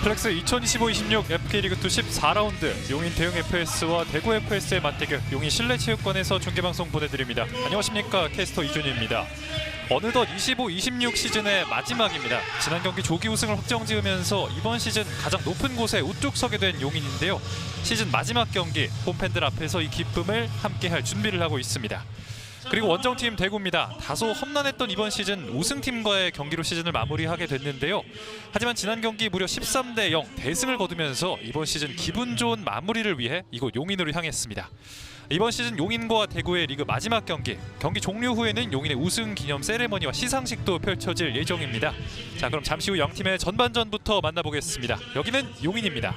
플렉스 2025-26 FK리그2 14라운드 용인 대흥 FS와 대구 FS의 맞대결 용인 실내체육관에서 중계방송 보내드립니다. 안녕하십니까, 캐스터 이준희입니다. 어느덧 25-26 시즌의 마지막입니다. 지난 경기 조기 우승을 확정지으면서 이번 시즌 가장 높은 곳에 우뚝 서게 된 용인인데요. 시즌 마지막 경기 홈팬들 앞에서 이 기쁨을 함께할 준비를 하고 있습니다. 그리고 원정팀 대구입니다. 다소 험난했던 이번 시즌 우승팀과의 경기로 시즌을 마무리하게 됐는데요. 하지만 지난 경기 무려 13대0 대승을 거두면서 이번 시즌 기분 좋은 마무리를 위해 이곳 용인으로 향했습니다. 이번 시즌 용인과 대구의 리그 마지막 경기 종료 후에는 용인의 우승 기념 세레머니와 시상식도 펼쳐질 예정입니다. 자, 그럼 잠시 후 양팀의 전반전부터 만나보겠습니다. 여기는 용인입니다.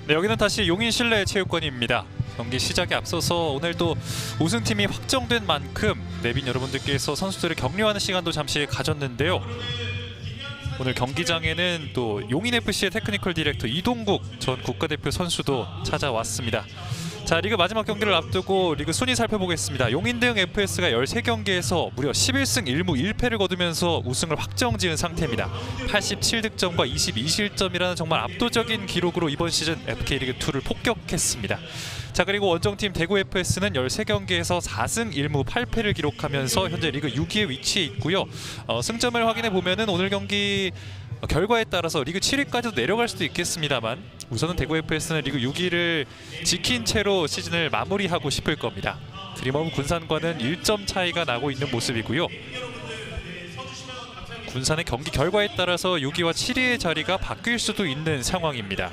네, 여기는 다시 용인 실내체육관입니다. 경기 시작에 앞서서 오늘도 우승팀이 확정된 만큼 내빈 여러분들께서 선수들을 격려하는 시간도 잠시 가졌는데요. 오늘 경기장에는 또 용인FC의 테크니컬 디렉터 이동국 전 국가대표 선수도 찾아왔습니다. 자, 리그 마지막 경기를 앞두고 리그 순위 살펴보겠습니다. 용인 대흥 FS가 13경기에서 무려 11승 1무 1패를 거두면서 우승을 확정지은 상태입니다. 87득점과 22실점이라는 정말 압도적인 기록으로 이번 시즌 FK리그2를 폭격했습니다. 자, 그리고 원정팀 대구 FS는 13경기에서 4승 1무 8패를 기록하면서 현재 리그 6위에 위치해 있고요. 승점을 확인해 보면은 오늘 경기 결과에 따라서 리그 7위까지도 내려갈 수도 있겠습니다만 우선은 대구 FS는 리그 6위를 지킨 채로 시즌을 마무리하고 싶을 겁니다. 드림홈 군산과는 1점 차이가 나고 있는 모습이고요. 군산의 경기 결과에 따라서 6위와 7위의 자리가 바뀔 수도 있는 상황입니다.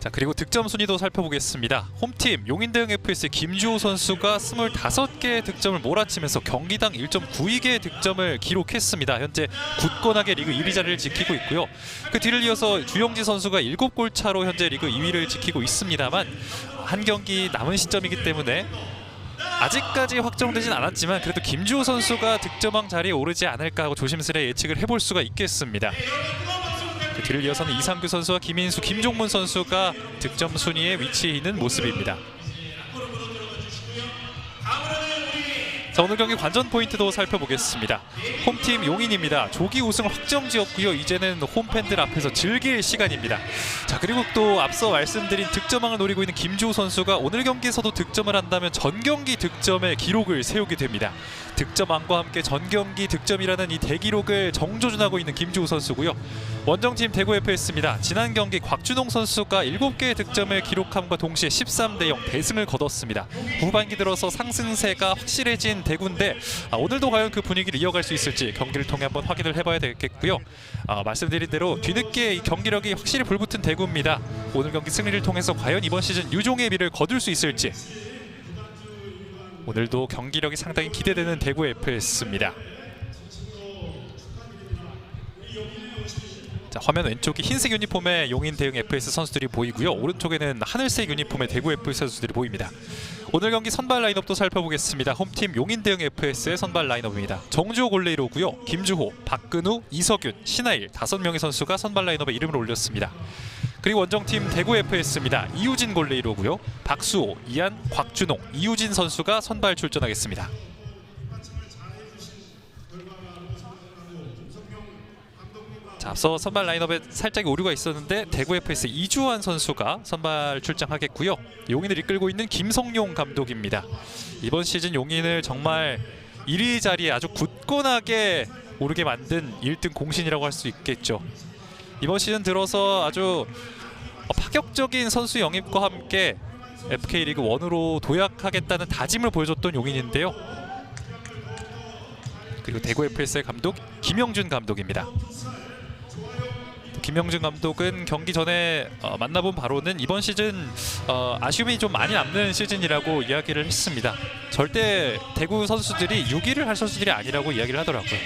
자, 그리고 득점 순위도 살펴보겠습니다. 홈팀 용인 대흥 FS의 김주호 선수가 25개의 득점을 몰아치면서 경기당 1.92개의 득점을 기록했습니다. 현재 굳건하게 리그 1위 자리를 지키고 있고요. 그 뒤를 이어서 주영지 선수가 7골 차로 현재 리그 2위를 지키고 있습니다만 한 경기 남은 시점이기 때문에 아직까지 확정되진 않았지만 그래도 김주호 선수가 득점왕 자리에 오르지 않을까 하고 조심스레 예측을 해볼 수가 있겠습니다. 그 뒤를 이어서는 이상규 선수와 김인수, 김종문 선수가 득점 순위에 위치해 있는 모습입니다. 자, 오늘 경기 관전 포인트도 살펴보겠습니다. 홈팀 용인입니다. 조기 우승 확정지었고요. 이제는 홈팬들 앞에서 즐길 시간입니다. 자, 그리고 또 앞서 말씀드린 득점왕을 노리고 있는 김주호 선수가 오늘 경기에서도 득점을 한다면 전경기 득점의 기록을 세우게 됩니다. 득점왕과 함께 전경기 득점이라는 이 대기록을 정조준하고 있는 김주호 선수고요. 원정팀 대구 FS입니다. 지난 경기 곽준홍 선수가 7개의 득점을 기록함과 동시에 13대0 대승을 거뒀습니다. 후반기 들어서 상승세가 확실해진 대구인데 오늘도 과연 그 분위기를 이어갈 수 있을지 경기를 통해 한번 확인을 해봐야 되겠고요. 말씀드린 대로 뒤늦게 이 경기력이 확실히 불붙은 대구입니다. 오늘 경기 승리를 통해서 과연 이번 시즌 유종의 미를 거둘 수 있을지 오늘도 경기력이 상당히 기대되는 대구 FS입니다. 자, 화면 왼쪽이 흰색 유니폼의 용인 대흥 FS 선수들이 보이고요. 오른쪽에는 하늘색 유니폼의 대구 FS 선수들이 보입니다. 오늘 경기 선발 라인업도 살펴보겠습니다. 홈팀 용인대형 FS의 선발 라인업입니다. 정주호 골레이로고요. 김주호, 박근우, 이석윤, 신하일 5명의 선수가 선발 라인업에 이름을 올렸습니다. 그리고 원정팀 대구 FS입니다. 이우진 골레이로고요. 박수호, 이한, 곽준홍, 이우진 선수가 선발 출전하겠습니다. 자, 앞서 선발 라인업에 살짝 오류가 있었는데 대구 FS 이주환 선수가 선발 출장하겠고요. 용인을 이끌고 있는 김성용 감독입니다. 이번 시즌 용인을 정말 1위 자리에 아주 굳건하게 오르게 만든 1등 공신이라고 할 수 있겠죠. 이번 시즌 들어서 아주 파격적인 선수 영입과 함께 FK리그 1으로 도약하겠다는 다짐을 보여줬던 용인인데요. 그리고 대구 FS의 감독 김영준 감독입니다. 김영준 감독은 경기 전에 만나본 바로는 이번 시즌 아쉬움이 좀 많이 남는 시즌이라고 이야기를 했습니다. 절대 대구 선수들이 6위를 할 선수들이 아니라고 이야기를 하더라고요.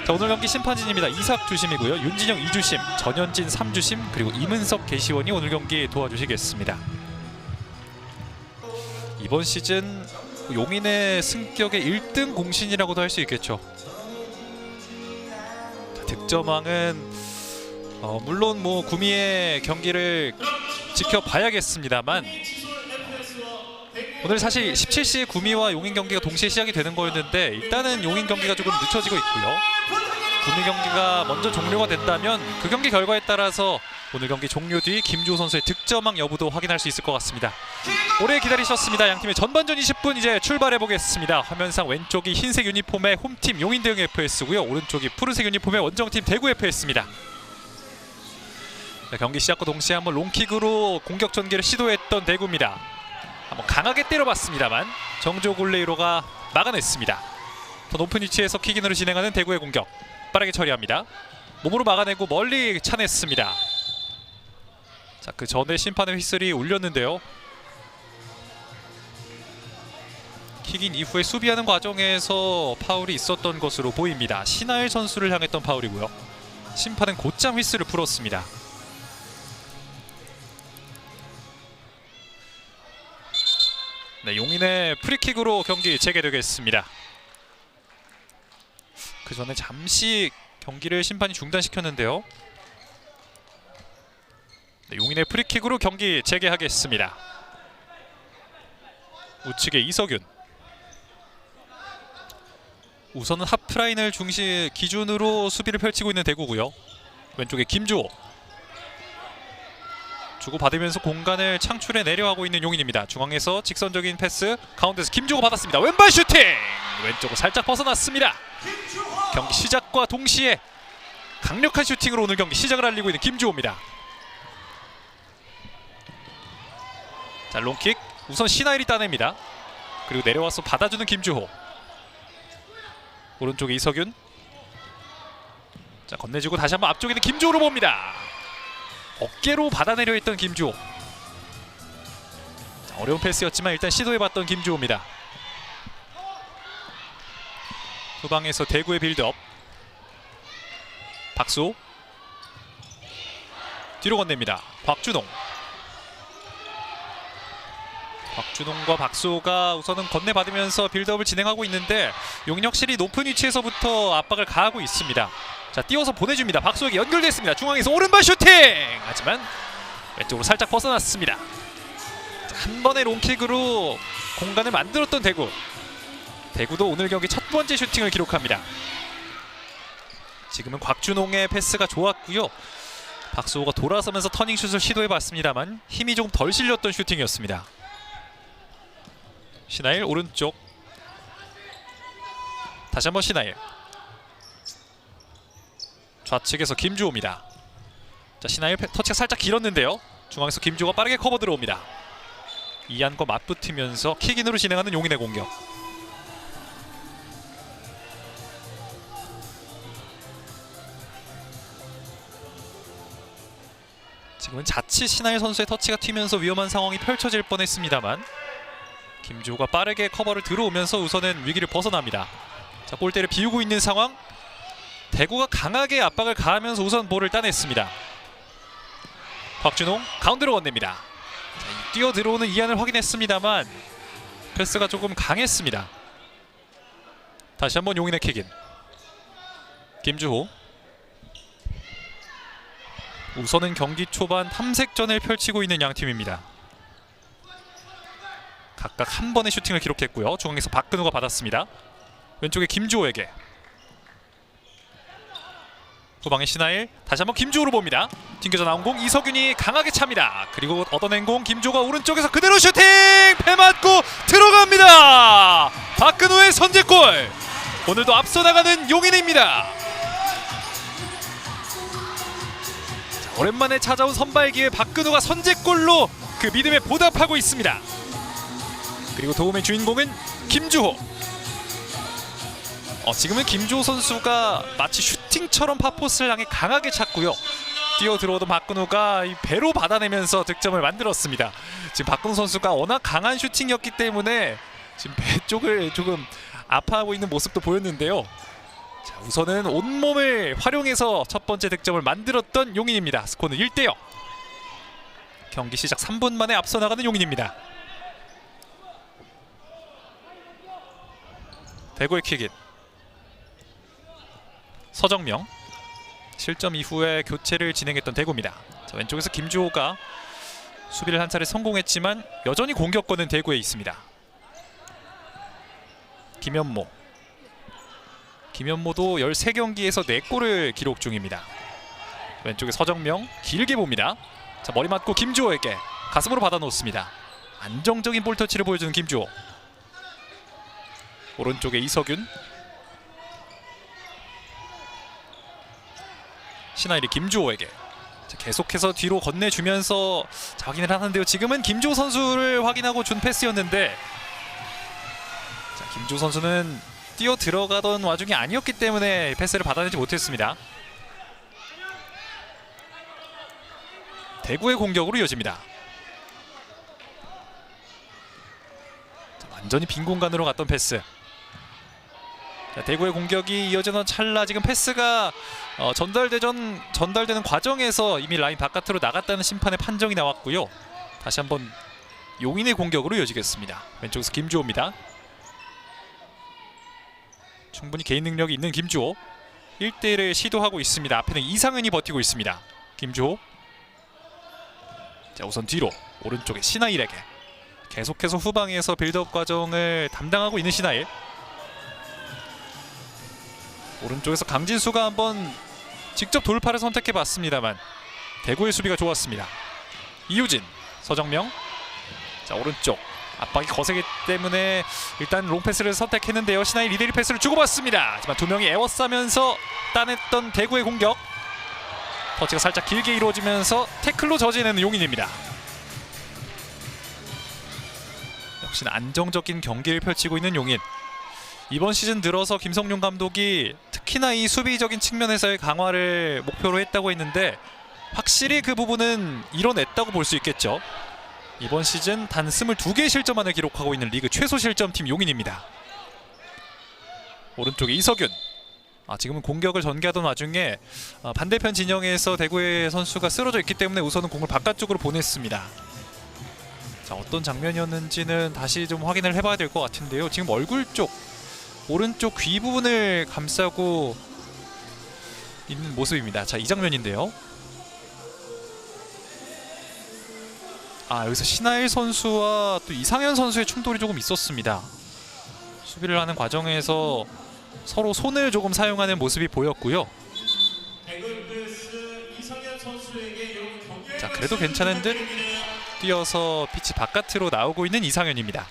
자, 오늘 경기 심판진입니다. 이삭 주심이고요. 윤진영 2주심, 전현진 3주심, 그리고 이문석 개시원이 오늘 경기 도와주시겠습니다. 이번 시즌 용인의 승격의 1등 공신이라고도 할 수 있겠죠. 자, 득점왕은 물론 뭐 구미의 경기를 지켜봐야겠습니다만 오늘 사실 17시에 구미와 용인 경기가 동시에 시작이 되는 거였는데 일단은 용인 경기가 조금 늦춰지고 있고요. 구미 경기가 먼저 종료가 됐다면 그 경기 결과에 따라서 오늘 경기 종료 뒤 김주호 선수의 득점왕 여부도 확인할 수 있을 것 같습니다. 오래 기다리셨습니다. 양팀의 전반전 20분 이제 출발해 보겠습니다. 화면상 왼쪽이 흰색 유니폼의 홈팀 용인대형 FS고요. 오른쪽이 푸른색 유니폼의 원정팀 대구 FS입니다. 자, 경기 시작과 동시에 한번 롱킥으로 공격 전개를 시도했던 대구입니다. 한번 강하게 때려봤습니다만 정주호 골레이로가 막아냈습니다. 더 높은 위치에서 킥인으로 진행하는 대구의 공격 빠르게 처리합니다. 몸으로 막아내고 멀리 차냈습니다. 자, 그 전에 심판의 휘슬이 울렸는데요. 킥인 이후에 수비하는 과정에서 파울이 있었던 것으로 보입니다. 신하일 선수를 향했던 파울이고요. 심판은 곧장 휘슬을 풀었습니다. 네, 용인의 프리킥으로 경기 재개되겠습니다. 그 전에 잠시 경기를 심판이 중단시켰는데요. 네, 용인의 프리킥으로 경기 재개하겠습니다. 우측에 이석윤. 우선은 하프라인을 기준으로 수비를 펼치고 있는 대구고요. 왼쪽에 김주호. 주고받으면서 공간을 창출해 내려가고 있는 용인입니다. 중앙에서 직선적인 패스, 가운데서 김주호 받았습니다. 왼발 슈팅! 왼쪽으로 살짝 벗어났습니다. 경기 시작과 동시에 강력한 슈팅으로 오늘 경기 시작을 알리고 있는 김주호입니다. 자, 롱킥 우선 신하일이 따냅니다. 그리고 내려와서 받아주는 김주호. 오른쪽에 이석윤. 자, 건네주고 다시 한번 앞쪽에 있는 김주호로 봅니다. 어깨로 받아내려 했던 김주호. 자, 어려운 패스였지만 일단 시도해봤던 김주호입니다. 후방에서 대구의 빌드업. 박수. 뒤로 건넵니다. 곽준홍. 곽준홍과 박수호가 우선은 건네받으면서 빌드업을 진행하고 있는데 용인 확실히 높은 위치에서부터 압박을 가하고 있습니다. 자, 띄워서 보내줍니다. 박수호에게 연결됐습니다. 중앙에서 오른발 슈팅! 하지만 왼쪽으로 살짝 벗어났습니다. 자, 한 번의 롱킥으로 공간을 만들었던 대구. 대구도 오늘 경기 첫 번째 슈팅을 기록합니다. 지금은 곽준홍의 패스가 좋았고요. 박수호가 돌아서면서 터닝슛을 시도해봤습니다만 힘이 좀 덜 실렸던 슈팅이었습니다. 신하일 오른쪽. 다시 한번 신하일. 좌측에서 김주호입니다. 자, 신하일 터치가 살짝 길었는데요. 중앙에서 김주호가 빠르게 커버 들어옵니다. 이한과 맞붙으면서 킥인으로 진행하는 용인의 공격. 지금은 자칫 신하일 선수의 터치가 튀면서 위험한 상황이 펼쳐질 뻔했습니다만 김주호가 빠르게 커버를 들어오면서 우선은 위기를 벗어납니다. 자, 골대를 비우고 있는 상황. 대구가 강하게 압박을 가하면서 우선 볼을 따냈습니다. 곽준홍 가운데로 건넵니다. 자, 뛰어 들어오는 이한을 확인했습니다만 패스가 조금 강했습니다. 다시 한번 용인의 킥인. 김주호. 우선은 경기 초반 탐색전을 펼치고 있는 양 팀입니다. 각각 한 번의 슈팅을 기록했고요. 중앙에서 박근우가 받았습니다. 왼쪽에 김주호에게. 후방의 신하일. 다시 한번 김주호로 봅니다. 튕겨져 나온 공 이석윤이 강하게 찹니다. 그리고 얻어낸 공 김주호가 오른쪽에서 그대로 슈팅! 배 맞고 들어갑니다. 박근우의 선제골. 오늘도 앞서 나가는 용인입니다. 자, 오랜만에 찾아온 선발 기회 박근우가 선제골로 그 믿음에 보답하고 있습니다. 그리고 도움의 주인공은 김주호. 지금은 김주호 선수가 마치 슈팅처럼 파포스를 향해 강하게 찼고요. 뛰어 들어오던 박근우가 이 배로 받아내면서 득점을 만들었습니다. 지금 박근우 선수가 워낙 강한 슈팅이었기 때문에 지금 배 쪽을 조금 아파하고 있는 모습도 보였는데요. 자, 우선은 온몸을 활용해서 첫 번째 득점을 만들었던 용인입니다. 스코어는 1대0. 경기 시작 3분 만에 앞서 나가는 용인입니다. 대구의 킥인. 서정명. 실점 이후에 교체를 진행했던 대구입니다. 자, 왼쪽에서 김주호가 수비를 한 차례 성공했지만 여전히 공격권은 대구에 있습니다. 김현모도 13경기에서 4골을 기록 중입니다. 왼쪽에 서정명 길게 봅니다. 자, 머리 맞고 김주호에게 가슴으로 받아놓습니다. 안정적인 볼터치를 보여주는 김주호. 오른쪽에 이석윤. 신하일이 김주호에게. 자, 계속해서 뒤로 건네주면서 확인을 하는데요. 지금은 김주호 선수를 확인하고 준 패스였는데, 자, 김주호 선수는 뛰어 들어가던 와중이 아니었기 때문에 패스를 받아내지 못했습니다. 대구의 공격으로 이어집니다. 자, 완전히 빈 공간으로 갔던 패스. 자, 대구의 공격이 이어지던 찰나 지금 패스가 전달되는 과정에서 이미 라인 바깥으로 나갔다는 심판의 판정이 나왔고요. 다시 한번 용인의 공격으로 이어지겠습니다. 왼쪽에서 김주호입니다. 충분히 개인 능력이 있는 김주호. 1대1을 시도하고 있습니다. 앞에는 이상은이 버티고 있습니다. 김주호. 자, 우선 뒤로 오른쪽에 신하일에게. 계속해서 후방에서 빌드업 과정을 담당하고 있는 신하일. 오른쪽에서 강진수가 한번 직접 돌파를 선택해봤습니다만 대구의 수비가 좋았습니다. 이우진, 서정명. 자, 오른쪽 압박이 거세기 때문에 일단 롱패스를 선택했는데요. 신하일 리데리 패스를 주고받습니다. 하지만 두 명이 에워싸면서 따냈던 대구의 공격. 터치가 살짝 길게 이루어지면서 태클로 저지해내는 용인입니다. 역시나 안정적인 경기를 펼치고 있는 용인. 이번 시즌 들어서 김성룡 감독이 특히나 이 수비적인 측면에서의 강화를 목표로 했다고 했는데 확실히 그 부분은 이뤄냈다고 볼 수 있겠죠. 이번 시즌 단 22개의 실점만을 기록하고 있는 리그 최소 실점팀 용인입니다. 오른쪽에 이석윤. 지금은 공격을 전개하던 와중에 반대편 진영에서 대구의 선수가 쓰러져 있기 때문에 우선은 공을 바깥쪽으로 보냈습니다. 자, 어떤 장면이었는지는 다시 좀 확인을 해봐야 될 것 같은데요. 지금 얼굴 쪽 오른쪽 귀 부분을 감싸고 있는 모습입니다. 자, 이 장면인데요. 여기서 신하일 선수와 또 이상현 선수의 충돌이 조금 있었습니다. 수비를 하는 과정에서 서로 손을 조금 사용하는 모습이 보였고요. 자, 그래도 괜찮은 듯 뛰어서 피치 바깥으로 나오고 있는 이상현입니다.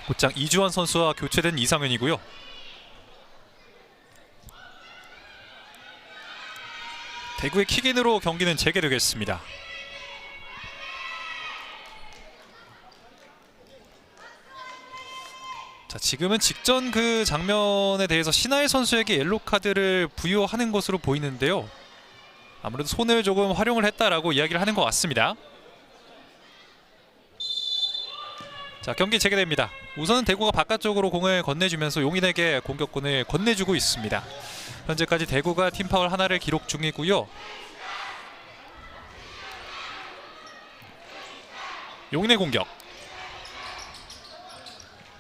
곧장 이주원 선수와 교체된 이상현이고요. 대구의 킥인으로 경기는 재개되겠습니다. 자, 지금은 직전 그 장면에 대해서 신하일 선수에게 옐로 카드를 부여하는 것으로 보이는데요. 아무래도 손을 조금 활용을 했다라고 이야기를 하는 것 같습니다. 자, 경기 재개됩니다. 우선은 대구가 바깥쪽으로 공을 건네주면서 용인에게 공격권을 건네주고 있습니다. 현재까지 대구가 팀파울 하나를 기록 중이고요. 용인의 공격.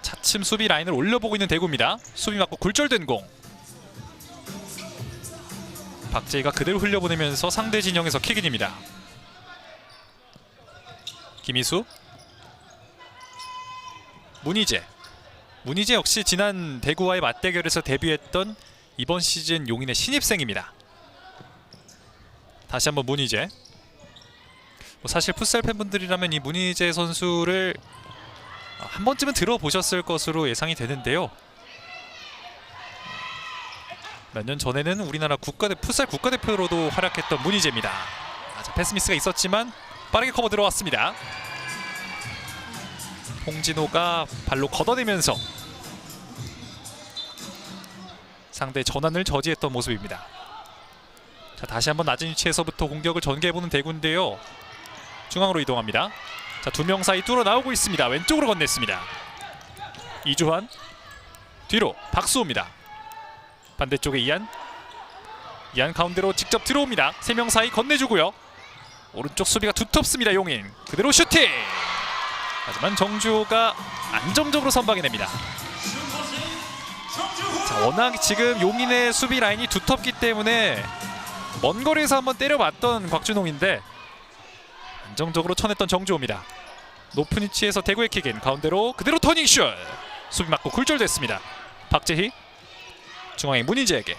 차츰 수비 라인을 올려보고 있는 대구입니다. 수비 맞고 굴절된 공. 박재희가 그대로 흘려보내면서 상대 진영에서 킥인입니다. 김희수, 문희재 역시 지난 대구와의 맞대결에서 데뷔했던 이번 시즌 용인의 신입생입니다. 다시 한번 문희재. 사실 풋살 팬분들이라면 이 문희재 선수를 한 번쯤은 들어보셨을 것으로 예상이 되는데요. 몇 년 전에는 우리나라 풋살 국가대표로도 활약했던 문희재입니다. 패스미스가 있었지만 빠르게 커버 들어왔습니다. 홍진호가 발로 걷어내면서 상대 전환을 저지했던 모습입니다. 자, 다시 한번 낮은 위치에서부터 공격을 전개해보는 대구인데요. 중앙으로 이동합니다. 자, 두 명 사이 뚫어 나오고 있습니다. 왼쪽으로 건넸습니다. 이주환 뒤로 박수호입니다. 반대쪽에 이안 가운데로 직접 들어옵니다. 세 명 사이 건네주고요. 오른쪽 수비가 두텁습니다. 용인 그대로 슈팅. 하지만 정주호가 안정적으로 선방해냅니다. 자, 워낙 지금 용인의 수비 라인이 두텁기 때문에 먼 거리에서 한번 때려봤던 곽준홍인데 안정적으로 쳐냈던 정주호입니다. 높은 위치에서 대구의 킥인 가운데로 그대로 터닝슛. 수비 맞고 굴절됐습니다. 박재희 중앙에 문희재에게.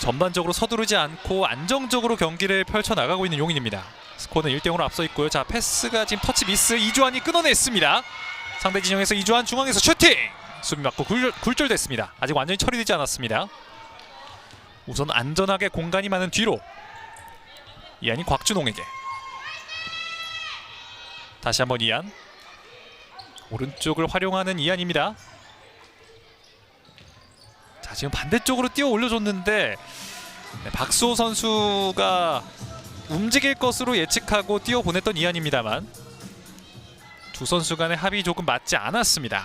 전반적으로 서두르지 않고 안정적으로 경기를 펼쳐나가고 있는 용인입니다. 스코어는 1대0으로 앞서 있고요. 자, 패스가 지금 터치 미스. 이주환이 끊어냈습니다. 상대 진영에서 이주환 중앙에서 슈팅. 수비 맞고 굴절됐습니다. 아직 완전히 처리되지 않았습니다. 우선 안전하게 공간이 많은 뒤로 이안이 곽준홍에게. 다시 한번 이안. 오른쪽을 활용하는 이안입니다. 자, 지금 반대쪽으로 뛰어 올려줬는데 박수호 선수가 움직일 것으로 예측하고 뛰어 보냈던 이안입니다만 두 선수 간의 합이 조금 맞지 않았습니다.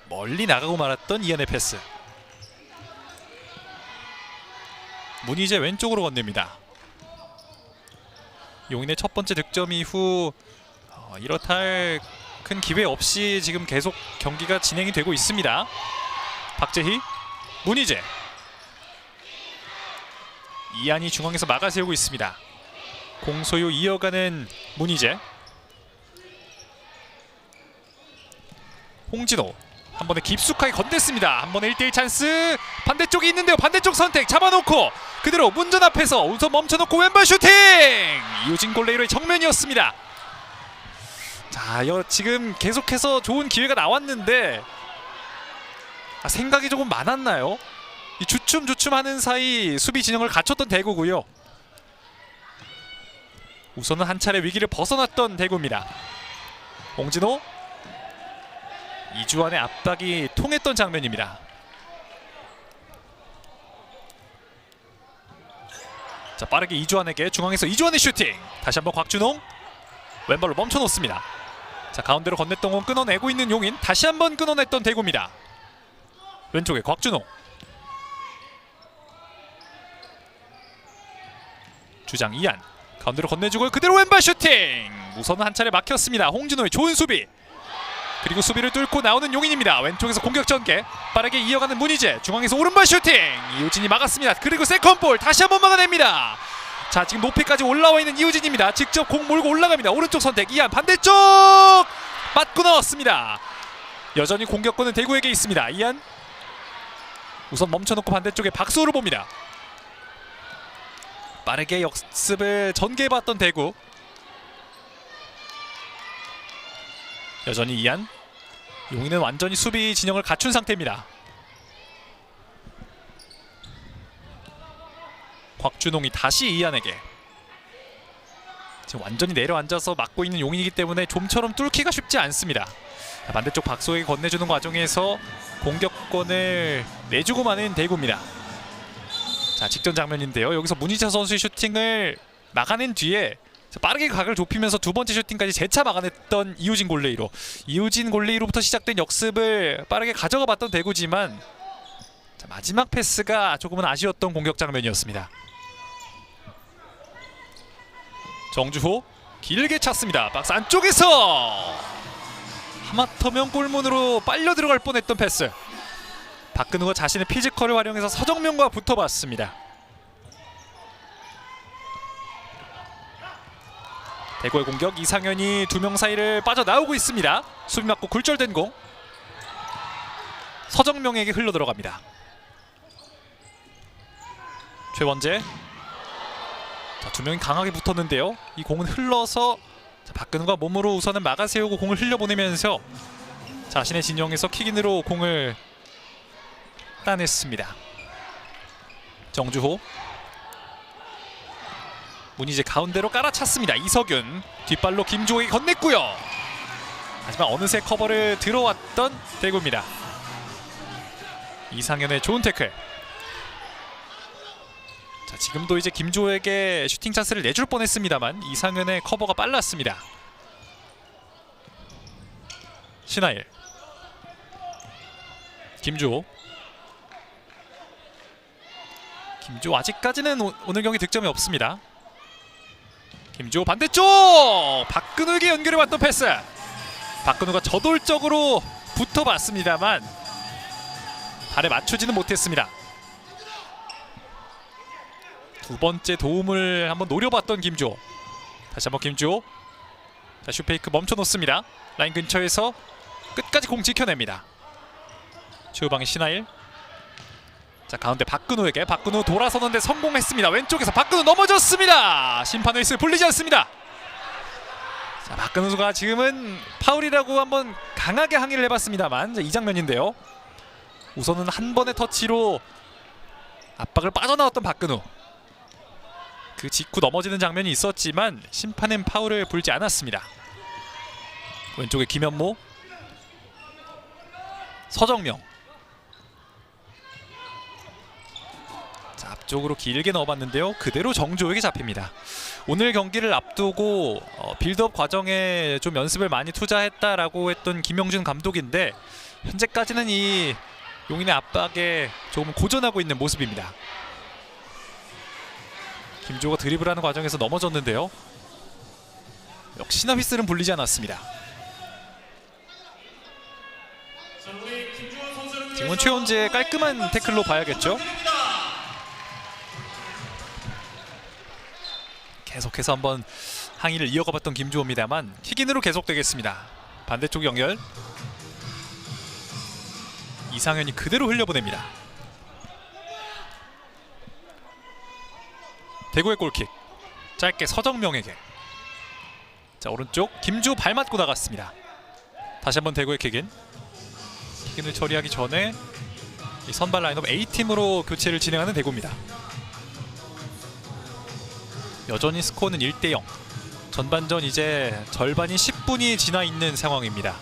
멀리 나가고 말았던 이안의 패스. 문희재 왼쪽으로 건넵니다. 용인의 첫 번째 득점 이후 이렇다 할 큰 기회 없이 지금 계속 경기가 진행이 되고 있습니다. 박재희, 문희재, 이안이 중앙에서 막아세우고 있습니다. 공소유 이어가는 문희재. 홍진호 한 번에 깊숙하게 건넸습니다. 한 번에 1대1 찬스. 반대쪽이 있는데요. 반대쪽 선택 잡아놓고 그대로 문전 앞에서 우선 멈춰놓고 왼발 슈팅. 이호진 골레이로의 정면이었습니다. 자, 지금 계속해서 좋은 기회가 나왔는데 생각이 조금 많았나요? 이 주춤주춤하는 사이 수비 진영을 갖췄던 대구고요. 우선은 한 차례 위기를 벗어났던 대구입니다. 홍진호, 이주환의 압박이 통했던 장면입니다. 자, 빠르게 이주환에게 중앙에서 이주환의 슈팅. 다시 한번 곽준홍 왼발로 멈춰놓습니다. 자, 가운데로 건넸던 공 끊어내고 있는 용인. 다시 한번 끊어냈던 대구입니다. 왼쪽에 곽준홍. 주장 이안 가운데로 건네주고 그대로 왼발 슈팅. 우선은 한 차례 막혔습니다. 홍진호의 좋은 수비. 그리고 수비를 뚫고 나오는 용인입니다. 왼쪽에서 공격 전개 빠르게 이어가는 문희재. 중앙에서 오른발 슈팅. 이우진이 막았습니다. 그리고 세컨볼 다시 한번 막아냅니다. 자, 지금 높이까지 올라와 있는 이우진입니다. 직접 공 몰고 올라갑니다. 오른쪽 선택 이안 반대쪽 맞고 나왔습니다. 여전히 공격권은 대구에게 있습니다. 이안 우선 멈춰놓고 반대쪽에 박수호를 봅니다. 빠르게 역습을 전개해봤던 대구. 여전히 이안. 용인은 완전히 수비 진영을 갖춘 상태입니다. 곽준홍이 다시 이안에게. 지금 완전히 내려앉아서 막고 있는 용인이기 때문에 좀처럼 뚫기가 쉽지 않습니다. 반대쪽 박수호에게 건네주는 과정에서 공격권을 내주고 마는 대구입니다. 자, 직전 장면인데요. 여기서 문희재 선수의 슈팅을 막아낸 뒤에 빠르게 각을 좁히면서 두 번째 슈팅까지 재차 막아냈던 이우진 골레이로. 이우진 골레이로부터 시작된 역습을 빠르게 가져가 봤던 대구지만 자, 마지막 패스가 조금은 아쉬웠던 공격 장면이었습니다. 정주호 길게 찼습니다. 박스 안쪽에서 하마터면 골문으로 빨려 들어갈 뻔했던 패스. 박근우가 자신의 피지컬을 활용해서 서정명과 붙어봤습니다. 대구의 공격, 이상현이 두 명 사이를 빠져나오고 있습니다. 수비 맞고 굴절된 공 서정명에게 흘러들어갑니다. 최원재. 자, 두 명이 강하게 붙었는데요. 이 공은 흘러서 박근우가 몸으로 우선은 막아세우고 공을 흘려보내면서 자신의 진영에서 킥인으로 공을 따냈습니다. 정주호. 문희재 가운데로 깔아찼습니다. 이석윤 뒷발로 김주호에게 건넸고요. 하지만 어느새 커버를 들어왔던 대구입니다. 이상현의 좋은 태클. 자, 지금도 이제 김주호에게 슈팅 찬스를 내줄 뻔했습니다만 이상현의 커버가 빨랐습니다. 신하일. 김주호. 김주호 아직까지는 오늘 경기 득점이 없습니다. 김주호 반대쪽! 박근우에게 연결해왔던 패스! 박근우가 저돌적으로 붙어봤습니다만 발에 맞추지는 못했습니다. 두 번째 도움을 한번 노려봤던 김주호. 다시 한번 김주호. 자, 슈페이크 멈춰놓습니다. 라인 근처에서 끝까지 공 지켜냅니다. 최후방의 신하일. 자, 가운데 박근우에게. 박근우 돌아서는데 성공했습니다. 왼쪽에서 박근우 넘어졌습니다. 심판 웨이스 불리지 않습니다. 자, 박근우가 지금은 파울이라고 한번 강하게 항의를 해봤습니다만 이 장면인데요. 우선은 한 번의 터치로 압박을 빠져나왔던 박근우. 그 직후 넘어지는 장면이 있었지만 심판은 파울을 불지 않았습니다. 왼쪽에 김현모. 서정명. 자, 앞쪽으로 길게 넣어봤는데요. 그대로 정조에게 잡힙니다. 오늘 경기를 앞두고 빌드업 과정에 좀 연습을 많이 투자했다라고 했던 김영준 감독인데 현재까지는 이 용인의 압박에 조금 고전하고 있는 모습입니다. 김주호가 드리블하는 과정에서 넘어졌는데요. 역시나 휘슬은 불리지 않았습니다. 지금은 최원재의 깔끔한 태클로 봐야겠죠. 계속해서 한번 항의를 이어가봤던 김주호입니다만 킥인으로 계속되겠습니다. 반대쪽 연결. 이상현이 그대로 흘려보냅니다. 대구의 골킥. 짧게 서정명에게. 자, 오른쪽 김주호 발 맞고 나갔습니다. 다시 한번 대구의 킥인. 킥인을 처리하기 전에 이 선발 라인업 A팀으로 교체를 진행하는 대구입니다. 여전히 스코어는 1대0. 전반전 이제 절반인 10분이 지나 있는 상황입니다.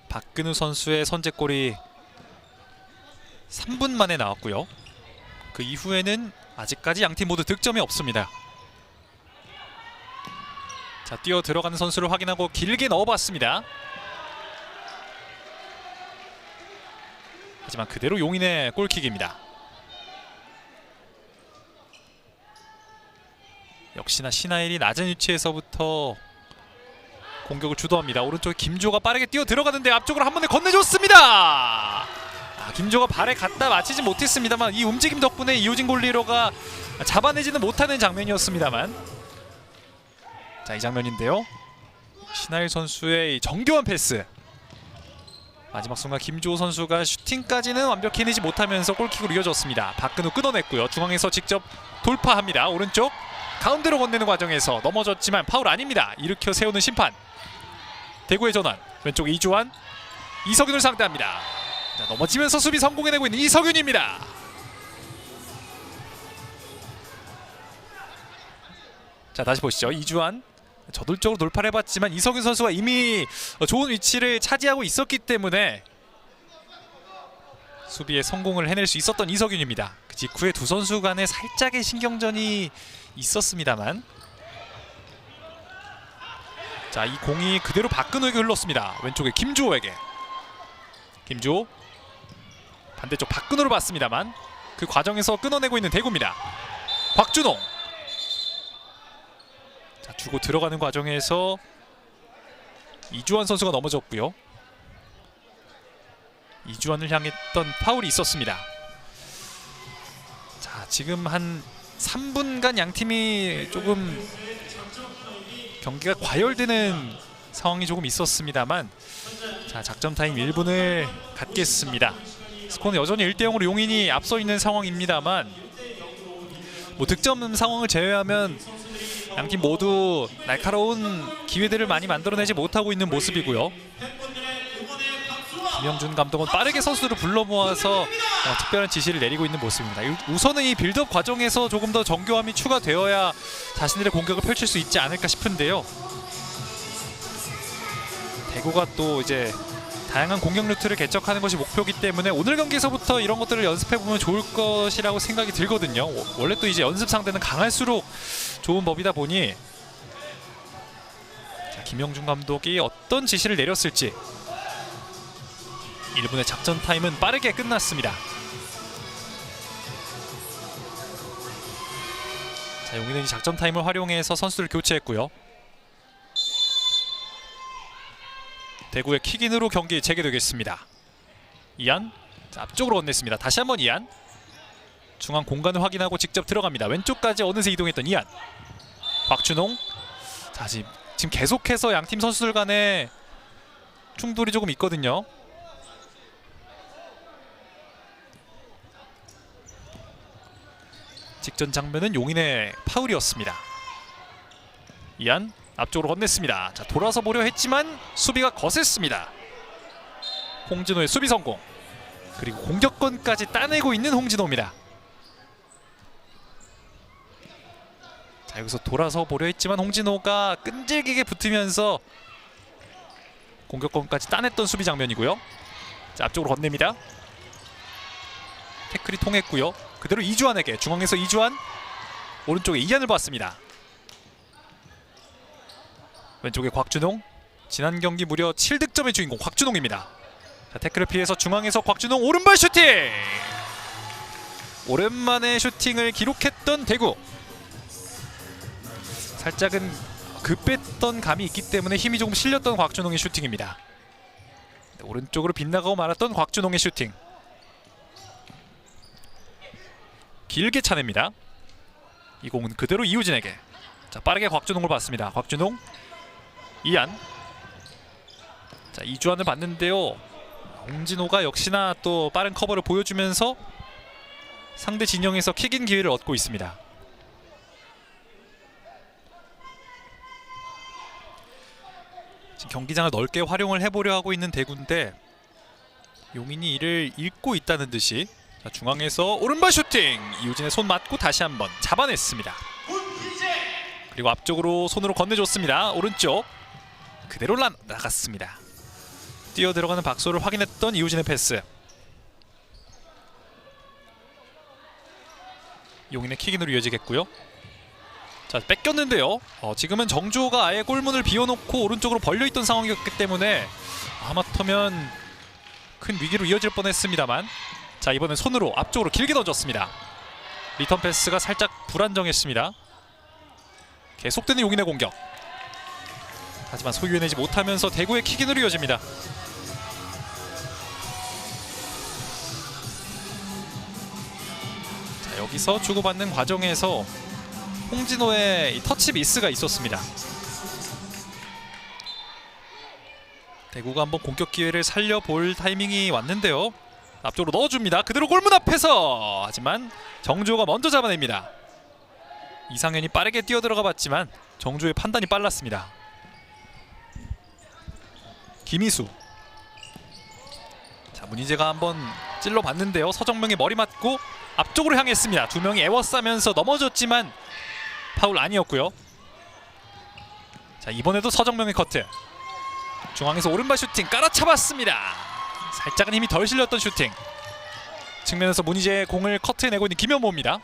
박근우 선수의 선제골이 3분 만에 나왔고요. 그 이후에는 아직까지 양팀 모두 득점이 없습니다. 자, 뛰어 들어가는 선수를 확인하고 길게 넣어봤습니다. 하지만 그대로 용인의 골킥입니다. 역시나 신하일이 낮은 위치에서부터 공격을 주도합니다. 오른쪽에 김주호가 빠르게 뛰어 들어가는데 앞쪽으로 한 번에 건네줬습니다. 김주호가 발에 갖다 맞히지 못했습니다만 이 움직임 덕분에 이호진 골리로가 잡아내지는 못하는 장면이었습니다만, 자, 이 장면인데요. 신하일 선수의 정교한 패스. 마지막 순간 김주호 선수가 슈팅까지는 완벽히 해내지 못하면서 골킥으로 이어졌습니다. 박근우 끊어냈고요. 중앙에서 직접 돌파합니다. 오른쪽 가운데로 건네는 과정에서 넘어졌지만 파울 아닙니다. 일으켜 세우는 심판. 대구의 전환. 왼쪽 이주환. 이석윤을 상대합니다. 자, 넘어지면서 수비 성공해내고 있는 이석윤입니다. 자, 다시 보시죠. 이주환 저돌적으로 돌파를 해봤지만 이석윤 선수가 이미 좋은 위치를 차지하고 있었기 때문에 수비에 성공을 해낼 수 있었던 이석윤입니다. 그 직후에 두 선수 간에 살짝의 신경전이 있었습니다만, 자, 이 공이 그대로 박근우에게 흘렀습니다. 왼쪽에 김주호에게. 김주호 반대쪽 박근우로 봤습니다만 그 과정에서 끊어내고 있는 대구입니다. 곽준홍. 주고 들어가는 과정에서 이주환 선수가 넘어졌고요. 이주환을 향했던 파울이 있었습니다. 자, 지금 한 3분간 양팀이 조금 경기가 과열되는 상황이 조금 있었습니다만, 자, 작전 타임 1분을 갖겠습니다. 스코어는 여전히 1대0으로 용인이 앞서 있는 상황입니다만, 뭐 득점 상황을 제외하면 양팀 모두 날카로운 기회들을 많이 만들어내지 못하고 있는 모습이고요. 김영준 감독은 빠르게 선수들을 불러 모아서 특별한 지시를 내리고 있는 모습입니다. 우선은 이 빌드업 과정에서 조금 더 정교함이 추가되어야 자신들의 공격을 펼칠 수 있지 않을까 싶은데요. 대구가 또 이제 다양한 공격 루트를 개척하는 것이 목표이기 때문에 오늘 경기에서부터 이런 것들을 연습해보면 좋을 것이라고 생각이 들거든요. 원래 또 이제 연습 상대는 강할수록 좋은 법이다 보니, 자, 김영준 감독이 어떤 지시를 내렸을지. 1분의 작전 타임은 빠르게 끝났습니다. 자, 용인은 작전 타임을 활용해서 선수들을 교체했고요. 대구의 킥인으로 경기 재개되겠습니다. 이안, 자, 앞쪽으로 건넸습니다. 다시 한번 이안, 중앙 공간을 확인하고 직접 들어갑니다. 왼쪽까지 어느새 이동했던 이안, 곽준홍. 자, 지금 계속해서 양팀 선수들 간의 충돌이 조금 있거든요. 직전 장면은 용인의 파울이었습니다. 이안 앞쪽으로 건넸습니다. 자, 돌아서 보려 했지만 수비가 거셌습니다. 홍진호의 수비 성공, 그리고 공격권까지 따내고 있는 홍진호입니다. 자, 여기서 돌아서 보려 했지만 홍진호가 끈질기게 붙으면서 공격권까지 따냈던 수비 장면이고요. 자, 앞쪽으로 건넵니다. 태클이 통했고요. 그대로 이주환에게, 중앙에서 이주환, 오른쪽에 이안을 봤습니다. 왼쪽에 곽준홍, 지난 경기 무려 7득점의 주인공 곽준홍입니다. 자, 태클을 피해서 중앙에서 곽준홍 오른발 슈팅! 오랜만에 슈팅을 기록했던 대구. 살짝은 급했던 감이 있기 때문에 힘이 조금 실렸던 곽준홍의 슈팅입니다. 오른쪽으로 빗나가고 말았던 곽준홍의 슈팅. 길게 차냅니다. 이 공은 그대로 이우진에게. 자, 빠르게 곽준홍을 봤습니다. 곽준홍, 이안. 자, 이주환을 봤는데요. 홍진호가 역시나 또 빠른 커버를 보여주면서 상대 진영에서 킥인 기회를 얻고 있습니다. 지금 경기장을 넓게 활용을 해보려 하고 있는 대구인데 용인이 이를 읽고 있다는 듯이, 자, 중앙에서 오른발 슈팅! 이우진의 손 맞고 다시 한번 잡아냈습니다. 그리고 앞쪽으로 손으로 건네줬습니다. 오른쪽 그대로 나갔습니다. 뛰어 들어가는 박소를 확인했던 이우진의 패스. 용인의 킥인으로 이어지겠고요. 자, 뺏겼는데요. 지금은 정주호가 아예 골문을 비워놓고 오른쪽으로 벌려있던 상황이었기 때문에 하마터면 큰 위기로 이어질 뻔했습니다만, 자, 이번엔 손으로 앞쪽으로 길게 던졌습니다. 리턴 패스가 살짝 불안정했습니다. 계속되는 용인의 공격. 하지만 소유해내지 못하면서 대구의 킥인으로 이어집니다. 자, 여기서 주고받는 과정에서 홍진호의 터치 미스가 있었습니다. 대구가 한번 공격 기회를 살려볼 타이밍이 왔는데요. 앞쪽으로 넣어줍니다. 그대로 골문 앞에서, 하지만 정주호가 먼저 잡아냅니다. 이상현이 빠르게 뛰어들어가 봤지만 정주호의 판단이 빨랐습니다. 김희수, 자, 문희재가 한번 찔러봤는데요. 서정명이 머리 맞고 앞쪽으로 향했습니다. 두 명이 에워싸면서 넘어졌지만 파울 아니었고요. 자, 이번에도 서정명의 커트, 중앙에서 오른발 슈팅 깔아차봤습니다. 살짝은 힘이 덜 실렸던 슈팅. 측면에서 문희재의 공을 커트해내고 있는 김현모입니다.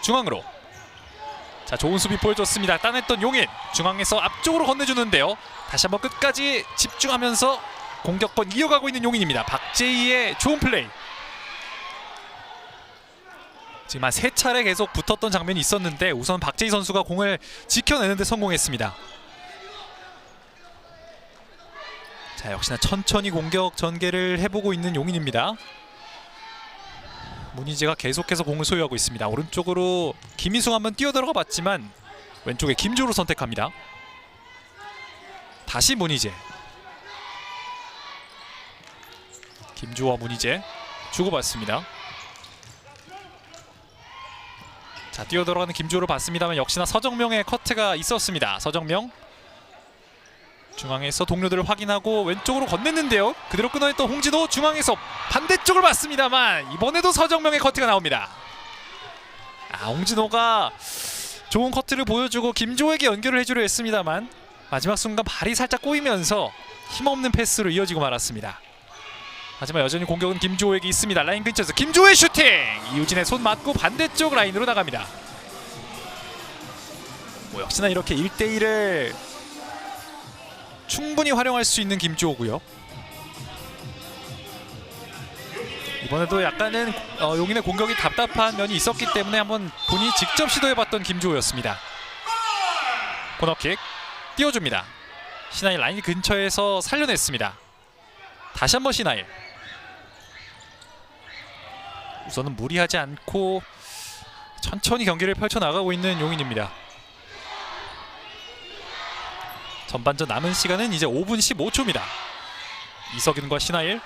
중앙으로, 자, 좋은 수비 보여줬습니다. 따냈던 용인, 중앙에서 앞쪽으로 건네주는데요. 다시 한번 끝까지 집중하면서 공격권 이어가고 있는 용인입니다. 박재희의 좋은 플레이. 지금 한 3차례 계속 붙었던 장면이 있었는데 우선 박재희 선수가 공을 지켜내는데 성공했습니다. 자, 역시나 천천히 공격 전개를 해보고 있는 용인입니다. 문희재가 계속해서 공을 소유하고 있습니다. 오른쪽으로 김희승 한번 뛰어들어가 봤지만 왼쪽에 김주호를 선택합니다. 다시 문희재. 김주호와 문희재 주고받습니다. 자, 뛰어들어가는 김주호를 봤습니다만 역시나 서정명의 커트가 있었습니다. 서정명 중앙에서 동료들을 확인하고 왼쪽으로 건넸는데요. 그대로 끊어냈던 홍진호 중앙에서 반대쪽을 봤습니다만 이번에도 서정명의 커트가 나옵니다. 홍진호가 좋은 커트를 보여주고 김주호에게 연결을 해주려 했습니다만 마지막 순간 발이 살짝 꼬이면서 힘없는 패스로 이어지고 말았습니다. 하지만 여전히 공격은 김주호에게 있습니다. 라인 근처에서 김주호의 슈팅! 이우진의 손 맞고 반대쪽 라인으로 나갑니다. 역시나 이렇게 1대1을 충분히 활용할 수 있는 김주호고요. 이번에도 약간은 용인의 공격이 답답한 면이 있었기 때문에 한번 본인이 직접 시도해봤던 김주호였습니다. 코너킥 띄워줍니다. 신하일 라인 근처에서 살려냈습니다. 다시 한번 신하일. 우선은 무리하지 않고 천천히 경기를 펼쳐나가고 있는 용인입니다. 전반전 남은 시간은 이제 5분 15초입니다. 이석윤과 신하일.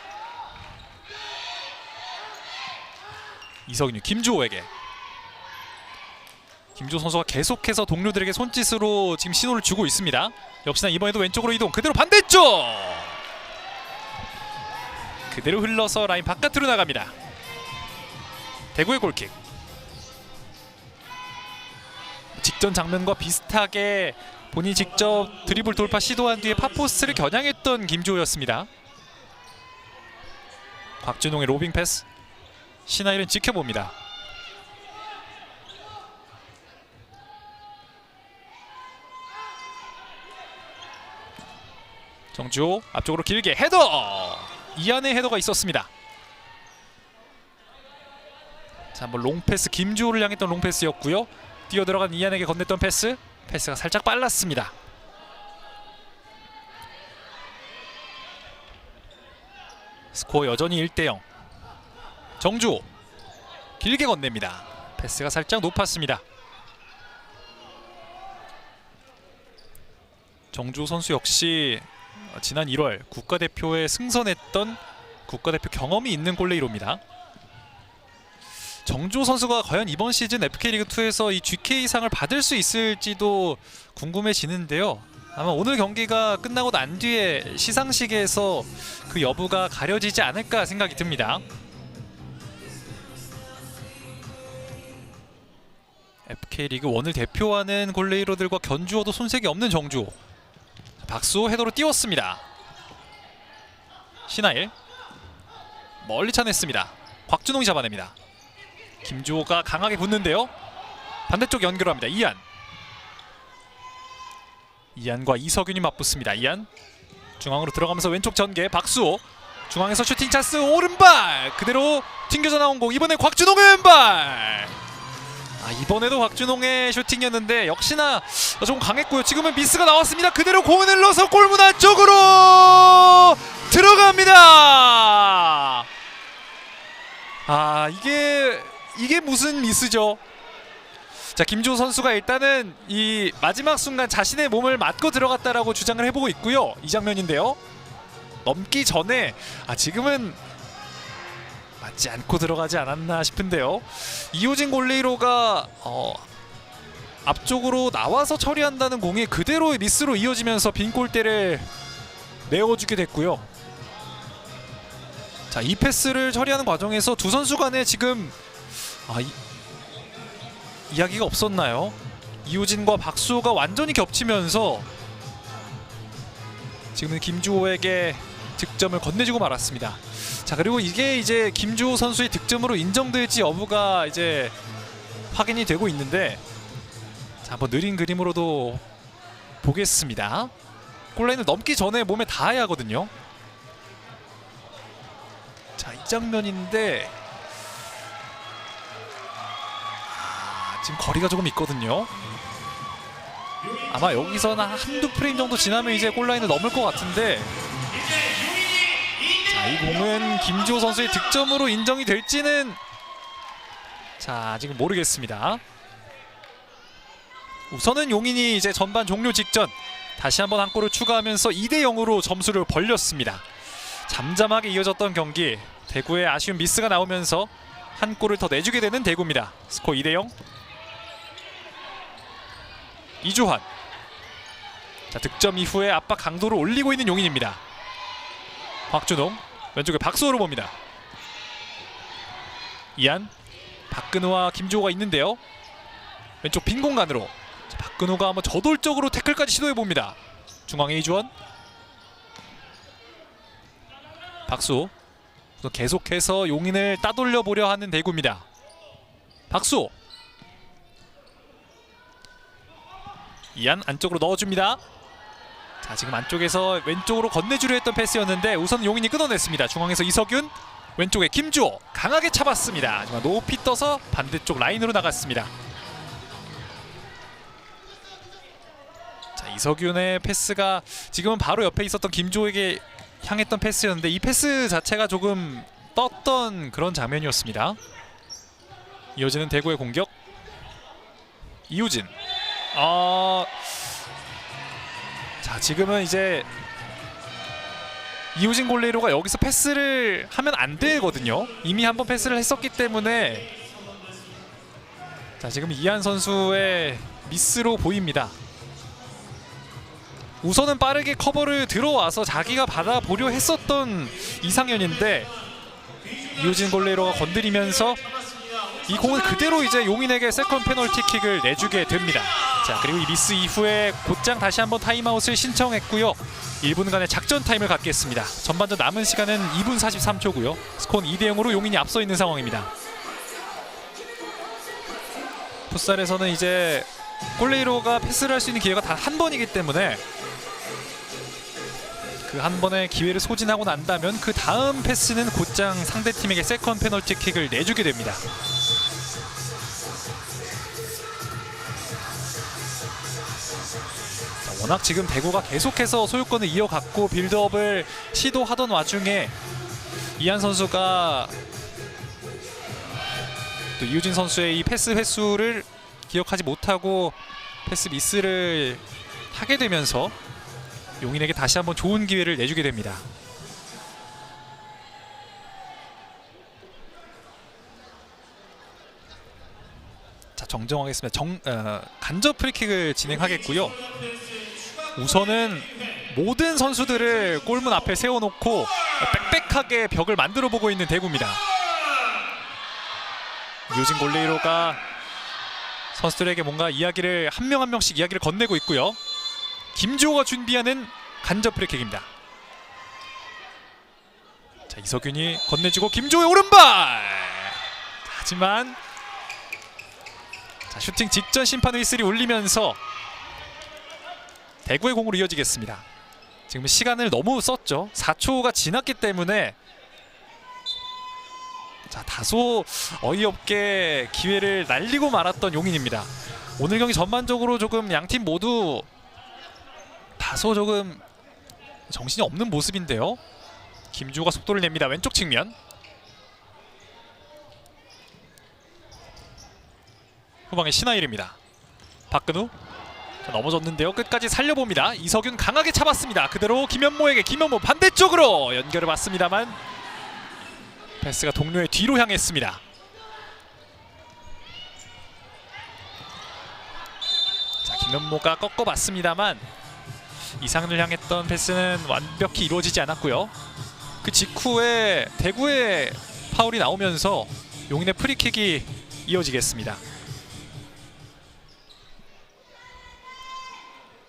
이석윤이 김주호에게. 김주호 선수가 계속해서 동료들에게 손짓으로 지금 신호를 주고 있습니다. 역시나 이번에도 왼쪽으로 이동. 그대로 반대쪽! 그대로 흘러서 라인 바깥으로 나갑니다. 대구의 골킥. 직전 장면과 비슷하게 본인이 직접 드리블 돌파 시도한 뒤에 팝포스트를 겨냥했던 김주호였습니다. 곽준홍의 로빙 패스. 신하일은 지켜봅니다. 정주호 앞쪽으로 길게 헤더! 이안의 헤더가 있었습니다. 자, 한번 롱패스, 김주호를 향했던 롱패스였고요. 뛰어들어간 이안에게 건넸던 패스. 패스가 살짝 빨랐습니다. 스코어 여전히 1대0. 정주호 길게 건넵니다. 패스가 살짝 높았습니다. 정주호 선수 역시 지난 1월 국가대표에 승선했던 국가대표 경험이 있는 골레이로입니다. 정주호 선수가 과연 이번 시즌 FK리그2에서 이 GK상을 받을 수 있을지도 궁금해지는데요. 아마 오늘 경기가 끝나고 난 뒤에 시상식에서 그 여부가 가려지지 않을까 생각이 듭니다. FK리그 1을 대표하는 골레이로들과 견주어도 손색이 없는 정주호. 박수호 헤더로 띄웠습니다. 신하일 멀리 차냈습니다. 곽준홍이 잡아냅니다. 김주호가 강하게 붙는데요. 반대쪽 연결합니다. 이안과 이석윤이 맞붙습니다. 이안 중앙으로 들어가면서 왼쪽 전개. 박수호 중앙에서 슈팅 찬스. 오른발 그대로 튕겨져 나온 공. 이번엔 곽준홍의 왼발. 이번에도 곽준홍의 슈팅이었는데 역시나 좀 강했고요. 지금은 미스가 나왔습니다. 그대로 공을 흘러서 골문 안쪽으로 들어갑니다. 이게 무슨 미스죠? 자, 김주호 선수가 일단은 이 마지막 순간 자신의 몸을 맞고 들어갔다라고 주장을 해보고 있고요. 이 장면인데요. 넘기 전에 지금은 맞지 않고 들어가지 않았나 싶은데요. 이호진 골레이로가 앞쪽으로 나와서 처리한다는 공이 그대로 미스로 이어지면서 빈 골대를 내어주게 됐고요. 자, 이 패스를 처리하는 과정에서 두 선수 간에 지금 이야기가 없었나요? 이우진과 박수호가 완전히 겹치면서 지금은 김주호에게 득점을 건네주고 말았습니다. 자, 그리고 이게 이제 김주호 선수의 득점으로 인정될지 여부가 이제 확인이 되고 있는데, 자, 한번 느린 그림으로도 보겠습니다. 골라인을 넘기 전에 몸에 닿아야 하거든요. 자, 이 장면인데 지금 거리가 조금 있거든요. 아마 여기서는 한두 프레임 정도 지나면 이제 골라인을 넘을 것 같은데, 자, 이 공은 김주호 선수의 득점으로 인정이 될지는 자 지금 모르겠습니다. 우선은 용인이 이제 전반 종료 직전 다시 한번 한 골을 추가하면서 2대0으로 점수를 벌렸습니다. 잠잠하게 이어졌던 경기, 대구의 아쉬운 미스가 나오면서 한 골을 더 내주게 되는 대구입니다. 스코어 2대0. 이주환. 자, 득점 이후에 압박 강도를 올리고 있는 용인입니다. 곽준홍 왼쪽에 박수호를 봅니다. 이안, 박근호와 김주호가 있는데요. 왼쪽 빈 공간으로 자, 박근호가 한번 저돌적으로 태클까지 시도해봅니다. 중앙에 이주원, 박수호. 계속해서 용인을 따돌려보려 하는 대구입니다. 박수호, 이안 안쪽으로 넣어줍니다. 자, 지금 안쪽에서 왼쪽으로 건네주려 했던 패스였는데 우선 용인이 끊어냈습니다. 중앙에서 이석윤, 왼쪽에 김주호 강하게 잡았습니다. 하지만 높이 떠서 반대쪽 라인으로 나갔습니다. 자, 이석윤의 패스가 지금은 바로 옆에 있었던 김주호에게 향했던 패스였는데 이 패스 자체가 조금 떴던 그런 장면이었습니다. 이어지는 대구의 공격. 이우진. 자, 지금은 이제 이우진 골레이로가 여기서 패스를 하면 안 되거든요. 이미 한번 패스를 했었기 때문에 자, 지금 이한 선수의 미스로 보입니다. 우선은 빠르게 커버를 들어와서 자기가 받아보려 했었던 이상현인데 이우진 골레이로가 건드리면서 이 공은 그대로 이제 용인에게 세컨 페널티킥을 내주게 됩니다. 자, 그리고 이 미스 이후에 곧장 다시 한번 타임아웃을 신청했고요. 1분간의 작전 타임을 갖겠습니다. 전반전 남은 시간은 2분 43초고요. 스코어는 2대0으로 용인이 앞서 있는 상황입니다. 풋살에서는 이제 골레이로가 패스를 할 수 있는 기회가 단 한 번이기 때문에 그 한 번의 기회를 소진하고 난다면 그 다음 패스는 곧장 상대팀에게 세컨 페널티킥을 내주게 됩니다. 자, 워낙 지금 대구가 계속해서 소유권을 이어갔고 빌드업을 시도하던 와중에 이한 선수가 또 이우진 선수의 이 패스 횟수를 기억하지 못하고 패스 미스를 하게 되면서 용인에게 다시 한번 좋은 기회를 내주게 됩니다. 자, 정정하겠습니다. 간접 프리킥을 진행하겠고요. 우선은 모든 선수들을 골문 앞에 세워놓고 빽빽하게 벽을 만들어보고 있는 대구입니다. 이우진 골레이로가 선수들에게 뭔가 이야기를 한 명 한 명씩 이야기를 건네고 있고요. 김주호가 준비하는 간접 프리킥입니다. 자, 이석윤이 건네주고 김주호의 오른발! 하지만 자, 슈팅 직전 심판 휘슬이 울리면서 대구의 공으로 이어지겠습니다. 지금 시간을 너무 썼죠. 4초가 지났기 때문에 자, 다소 어이없게 기회를 날리고 말았던 용인입니다. 오늘 경기 전반적으로 조금 양팀 모두 다소 조금 정신이 없는 모습인데요. 김주호가 속도를 냅니다. 왼쪽 측면. 후방의 신하일입니다. 박근우. 자, 넘어졌는데요. 끝까지 살려봅니다. 이석윤 강하게 잡았습니다. 그대로 김현모에게, 김현모 반대쪽으로 연결을 받습니다만 패스가 동료의 뒤로 향했습니다. 자, 김현모가 꺾어봤습니다만 이상을 향했던 패스는 완벽히 이루어지지 않았고요. 그 직후에 대구의 파울이 나오면서 용인의 프리킥이 이어지겠습니다.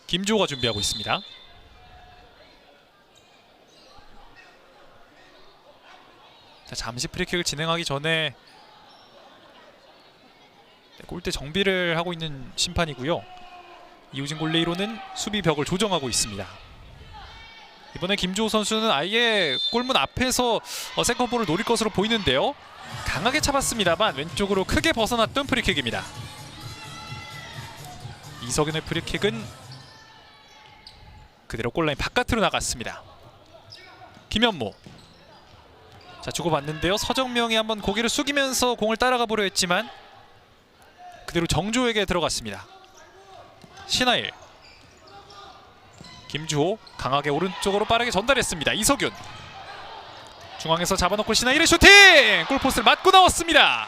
김주호가 준비하고 있습니다. 자, 잠시 프리킥을 진행하기 전에 골대 정비를 하고 있는 심판이고요. 이우진 골레이로는 수비벽을 조정하고 있습니다. 이번에 김주호 선수는 아예 골문 앞에서 세컨볼을 노릴 것으로 보이는데요. 강하게 잡았습니다만 왼쪽으로 크게 벗어났던 프리킥입니다. 이석윤의 프리킥은 그대로 골라인 바깥으로 나갔습니다. 김현모. 자, 주고받는데요. 서정명이 한번 고개를 숙이면서 공을 따라가 보려 했지만 그대로 정조에게 들어갔습니다. 신하일. 김주호 강하게 오른쪽으로 빠르게 전달했습니다. 이석윤. 중앙에서 잡아놓고 신하일의 슈팅! 골포스를 맞고 나왔습니다.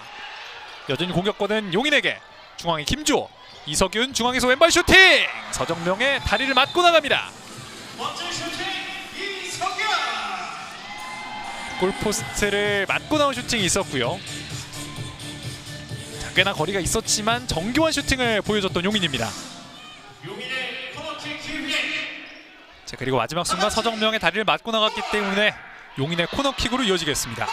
여전히 공격권은 용인에게. 중앙에 김주호. 이석윤 중앙에서 왼발 슈팅! 서정명의 다리를 맞고 나갑니다. 골포스트를 맞고 나온 슈팅이 있었고요. 자, 꽤나 거리가 있었지만 정교한 슈팅을 보여줬던 용인입니다. 자, 그리고 마지막 순간 서정명의 다리를 맞고 나갔기 때문에 용인의 코너킥으로 이어지겠습니다.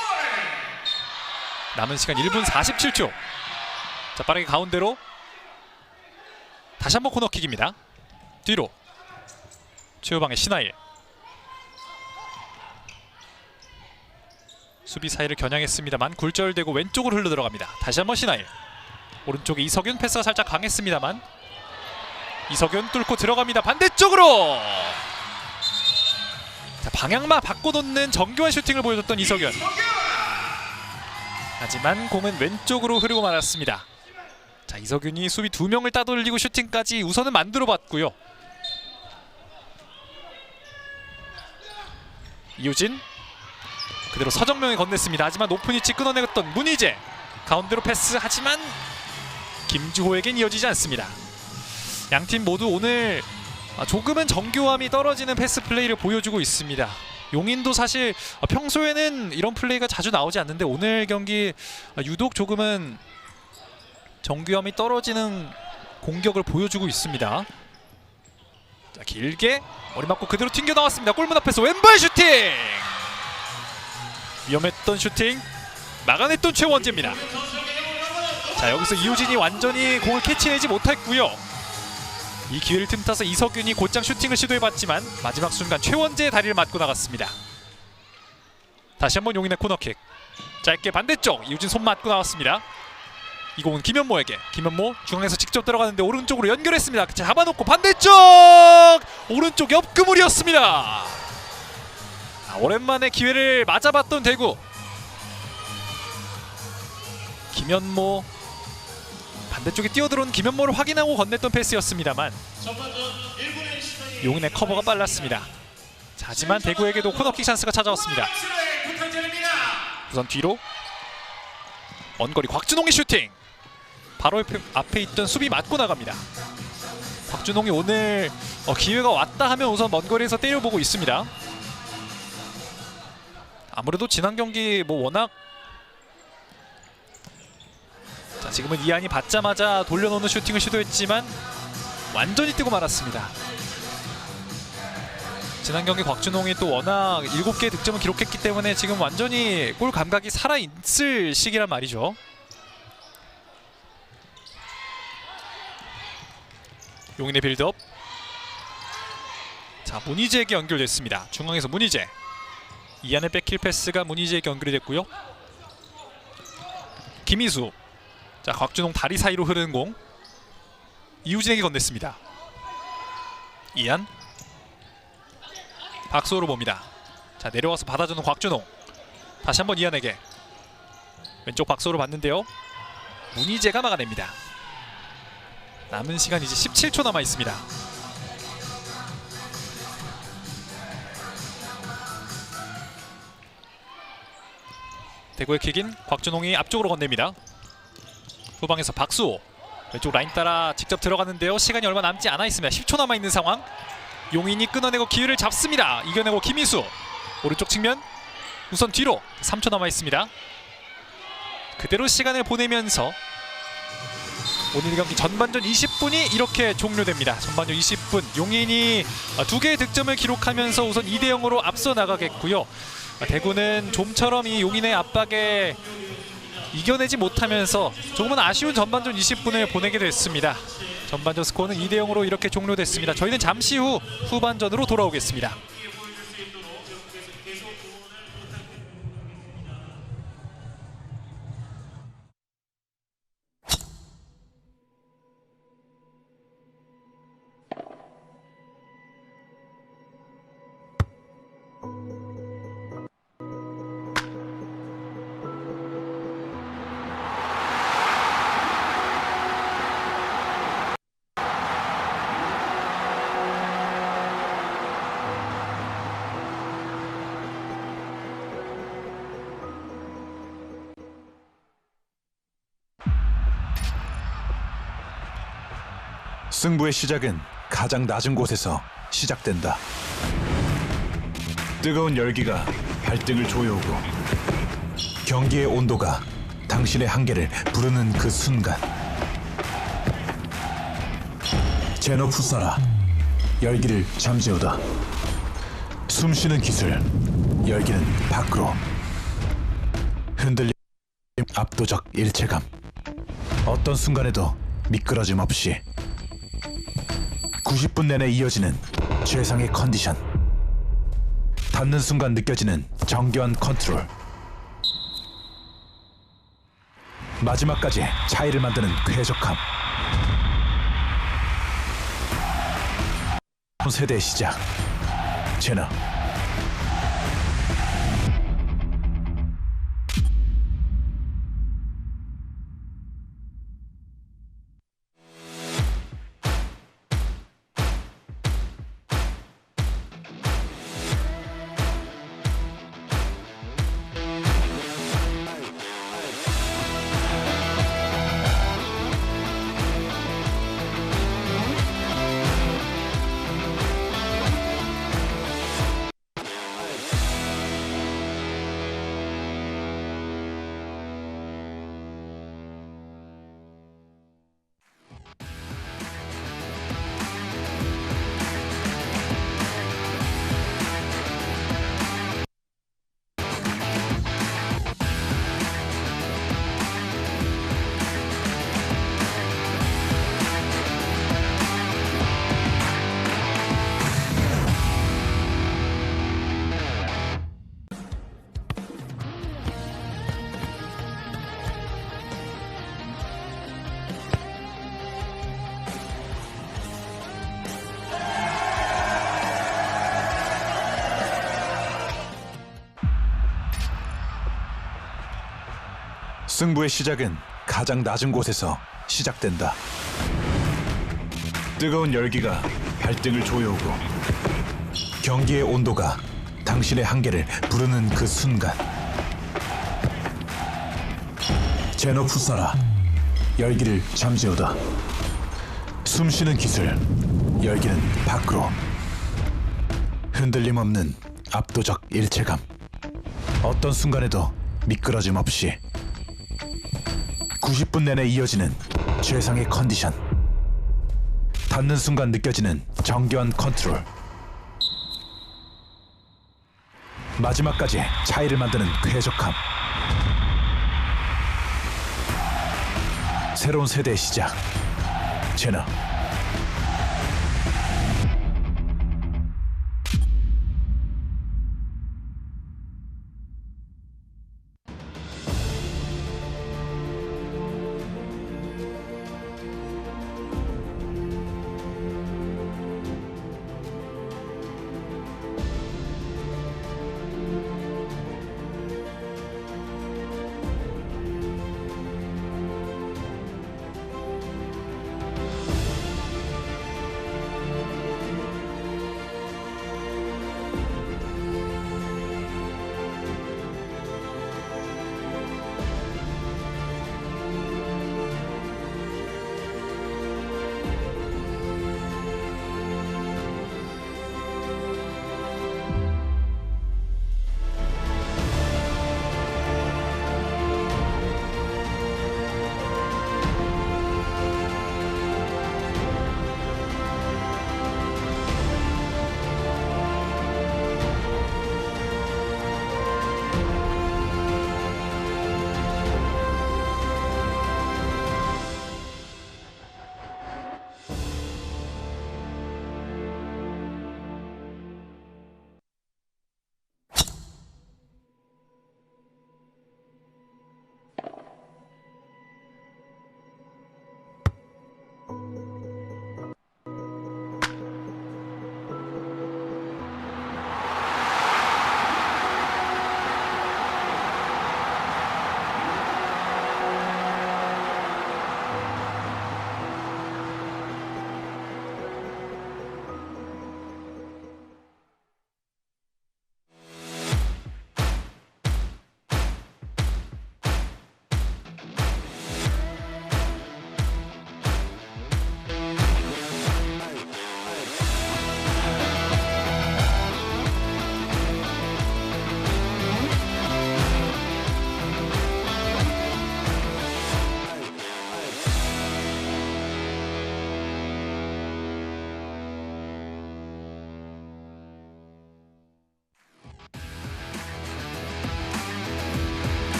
남은 시간 1분 47초. 자, 빠르게 가운데로 다시 한번 코너킥입니다. 뒤로 최후방의 신하일. 수비 사이를 겨냥했습니다만 굴절되고 왼쪽으로 흘러들어갑니다. 다시 한번 신하일. 오른쪽에 이석윤. 패스가 살짝 강했습니다만 이석윤 뚫고 들어갑니다. 반대쪽으로. 자, 방향만 바꿔놓는 정교한 슈팅을 보여줬던 이석윤. 하지만 공은 왼쪽으로 흐르고 말았습니다. 자, 이석윤이 수비 2명을 따돌리고 슈팅까지 우선은 만들어봤고요. 이우진. 그대로 서정명이 건넸습니다. 하지만 높은 위치 끊어내었던 문희재. 가운데로 패스. 하지만 김주호에겐 이어지지 않습니다. 양팀 모두 오늘 조금은 정교함이 떨어지는 패스 플레이를 보여주고 있습니다. 용인도 사실 평소에는 이런 플레이가 자주 나오지 않는데 오늘 경기 유독 조금은 정교함이 떨어지는 공격을 보여주고 있습니다. 자, 길게 머리 맞고 그대로 튕겨 나왔습니다. 골문 앞에서 왼발 슈팅! 위험했던 슈팅 막아냈던 최원재입니다. 자, 여기서 이우진이 완전히 공을 캐치내지 못했고요. 이 기회를 틈타서 이석윤이 곧장 슈팅을 시도해봤지만 마지막 순간 최원재의 다리를 맞고 나갔습니다. 다시 한번 용인의 코너킥. 짧게 반대쪽. 이우진 손 맞고 나왔습니다. 이 공은 김현모에게. 김현모 중앙에서 직접 들어가는데 오른쪽으로 연결했습니다. 잡아놓고 반대쪽! 오른쪽 옆그물이었습니다. 오랜만에 기회를 맞아봤던 대구. 김현모. 반대쪽에 뛰어들어온 김현모를 확인하고 건넸던 패스였습니다만 용인의 커버가 빨랐습니다. 자, 하지만 대구에게도 코너킥 찬스가 찾아왔습니다. 우선 뒤로 원거리 곽준홍의 슈팅. 바로 앞에 있던 수비 맞고 나갑니다. 곽준홍이 오늘 기회가 왔다 하면 우선 먼 거리에서 때려보고 있습니다. 아무래도 지난 경기 워낙 자, 지금은 이한이 받자마자 돌려놓는 슈팅을 시도했지만 완전히 뜨고 말았습니다. 지난 경기 곽준홍이 또 워낙 7개의 득점을 기록했기 때문에 지금 완전히 골 감각이 살아있을 시기란 말이죠. 용인의 빌드업. 자, 문희재에게 연결됐습니다. 중앙에서 문희재. 이한의 백힐 패스가 문희재에게 연결이 됐고요. 김희수. 자, 곽준홍 다리 사이로 흐르는 공 이우진에게 건넸습니다. 이한. 박수호로 봅니다. 자, 내려와서 받아주는 곽준홍. 다시 한번 이한에게. 왼쪽 박수호로 봤는데요. 문희재가 막아냅니다. 남은 시간 이제 17초 남아 있습니다. 대구의 킥인 곽준홍이 앞쪽으로 건넵니다. 후방에서 박수호. 왼쪽 라인 따라 직접 들어가는데요. 시간이 얼마 남지 않아 있습니다. 10초 남아 있는 상황. 용인이 끊어내고 기회를 잡습니다. 이겨내고 김희수. 오른쪽 측면. 우선 뒤로. 3초 남아 있습니다. 그대로 시간을 보내면서 오늘 경기 전반전 20분이 이렇게 종료됩니다. 전반전 20분 용인이 2개의 득점을 기록하면서 우선 2대0으로 앞서 나가겠고요. 대구는 좀처럼 이 용인의 압박에 이겨내지 못하면서 조금은 아쉬운 전반전 20분을 보내게 됐습니다. 전반전 스코어는 2대0으로 이렇게 종료됐습니다. 저희는 잠시 후 후반전으로 돌아오겠습니다. 승부의 시작은 가장 낮은 곳에서 시작된다. 뜨거운 열기가 발등을 조여오고 경기의 온도가 당신의 한계를 부르는 그 순간, 제너 푸사라, 열기를 잠재우다. 숨쉬는 기술, 열기는 밖으로. 흔들림, 압도적 일체감. 어떤 순간에도 미끄러짐 없이 90분 내내 이어지는 최상의 컨디션. 닿는 순간 느껴지는 정교한 컨트롤. 마지막까지 차이를 만드는 쾌적함. 세대의 시작. 제너. 승부의 시작은 가장 낮은 곳에서 시작된다. 뜨거운 열기가 발등을 조여오고 경기의 온도가 당신의 한계를 부르는 그 순간, 제너 푸사라, 열기를 잠재우다. 숨쉬는 기술, 열기는 밖으로. 흔들림 없는 압도적 일체감. 어떤 순간에도 미끄러짐 없이 90분 내내 이어지는 최상의 컨디션. 닿는 순간 느껴지는 정교한 컨트롤. 마지막까지 차이를 만드는 쾌적함. 새로운 세대의 시작. 제너.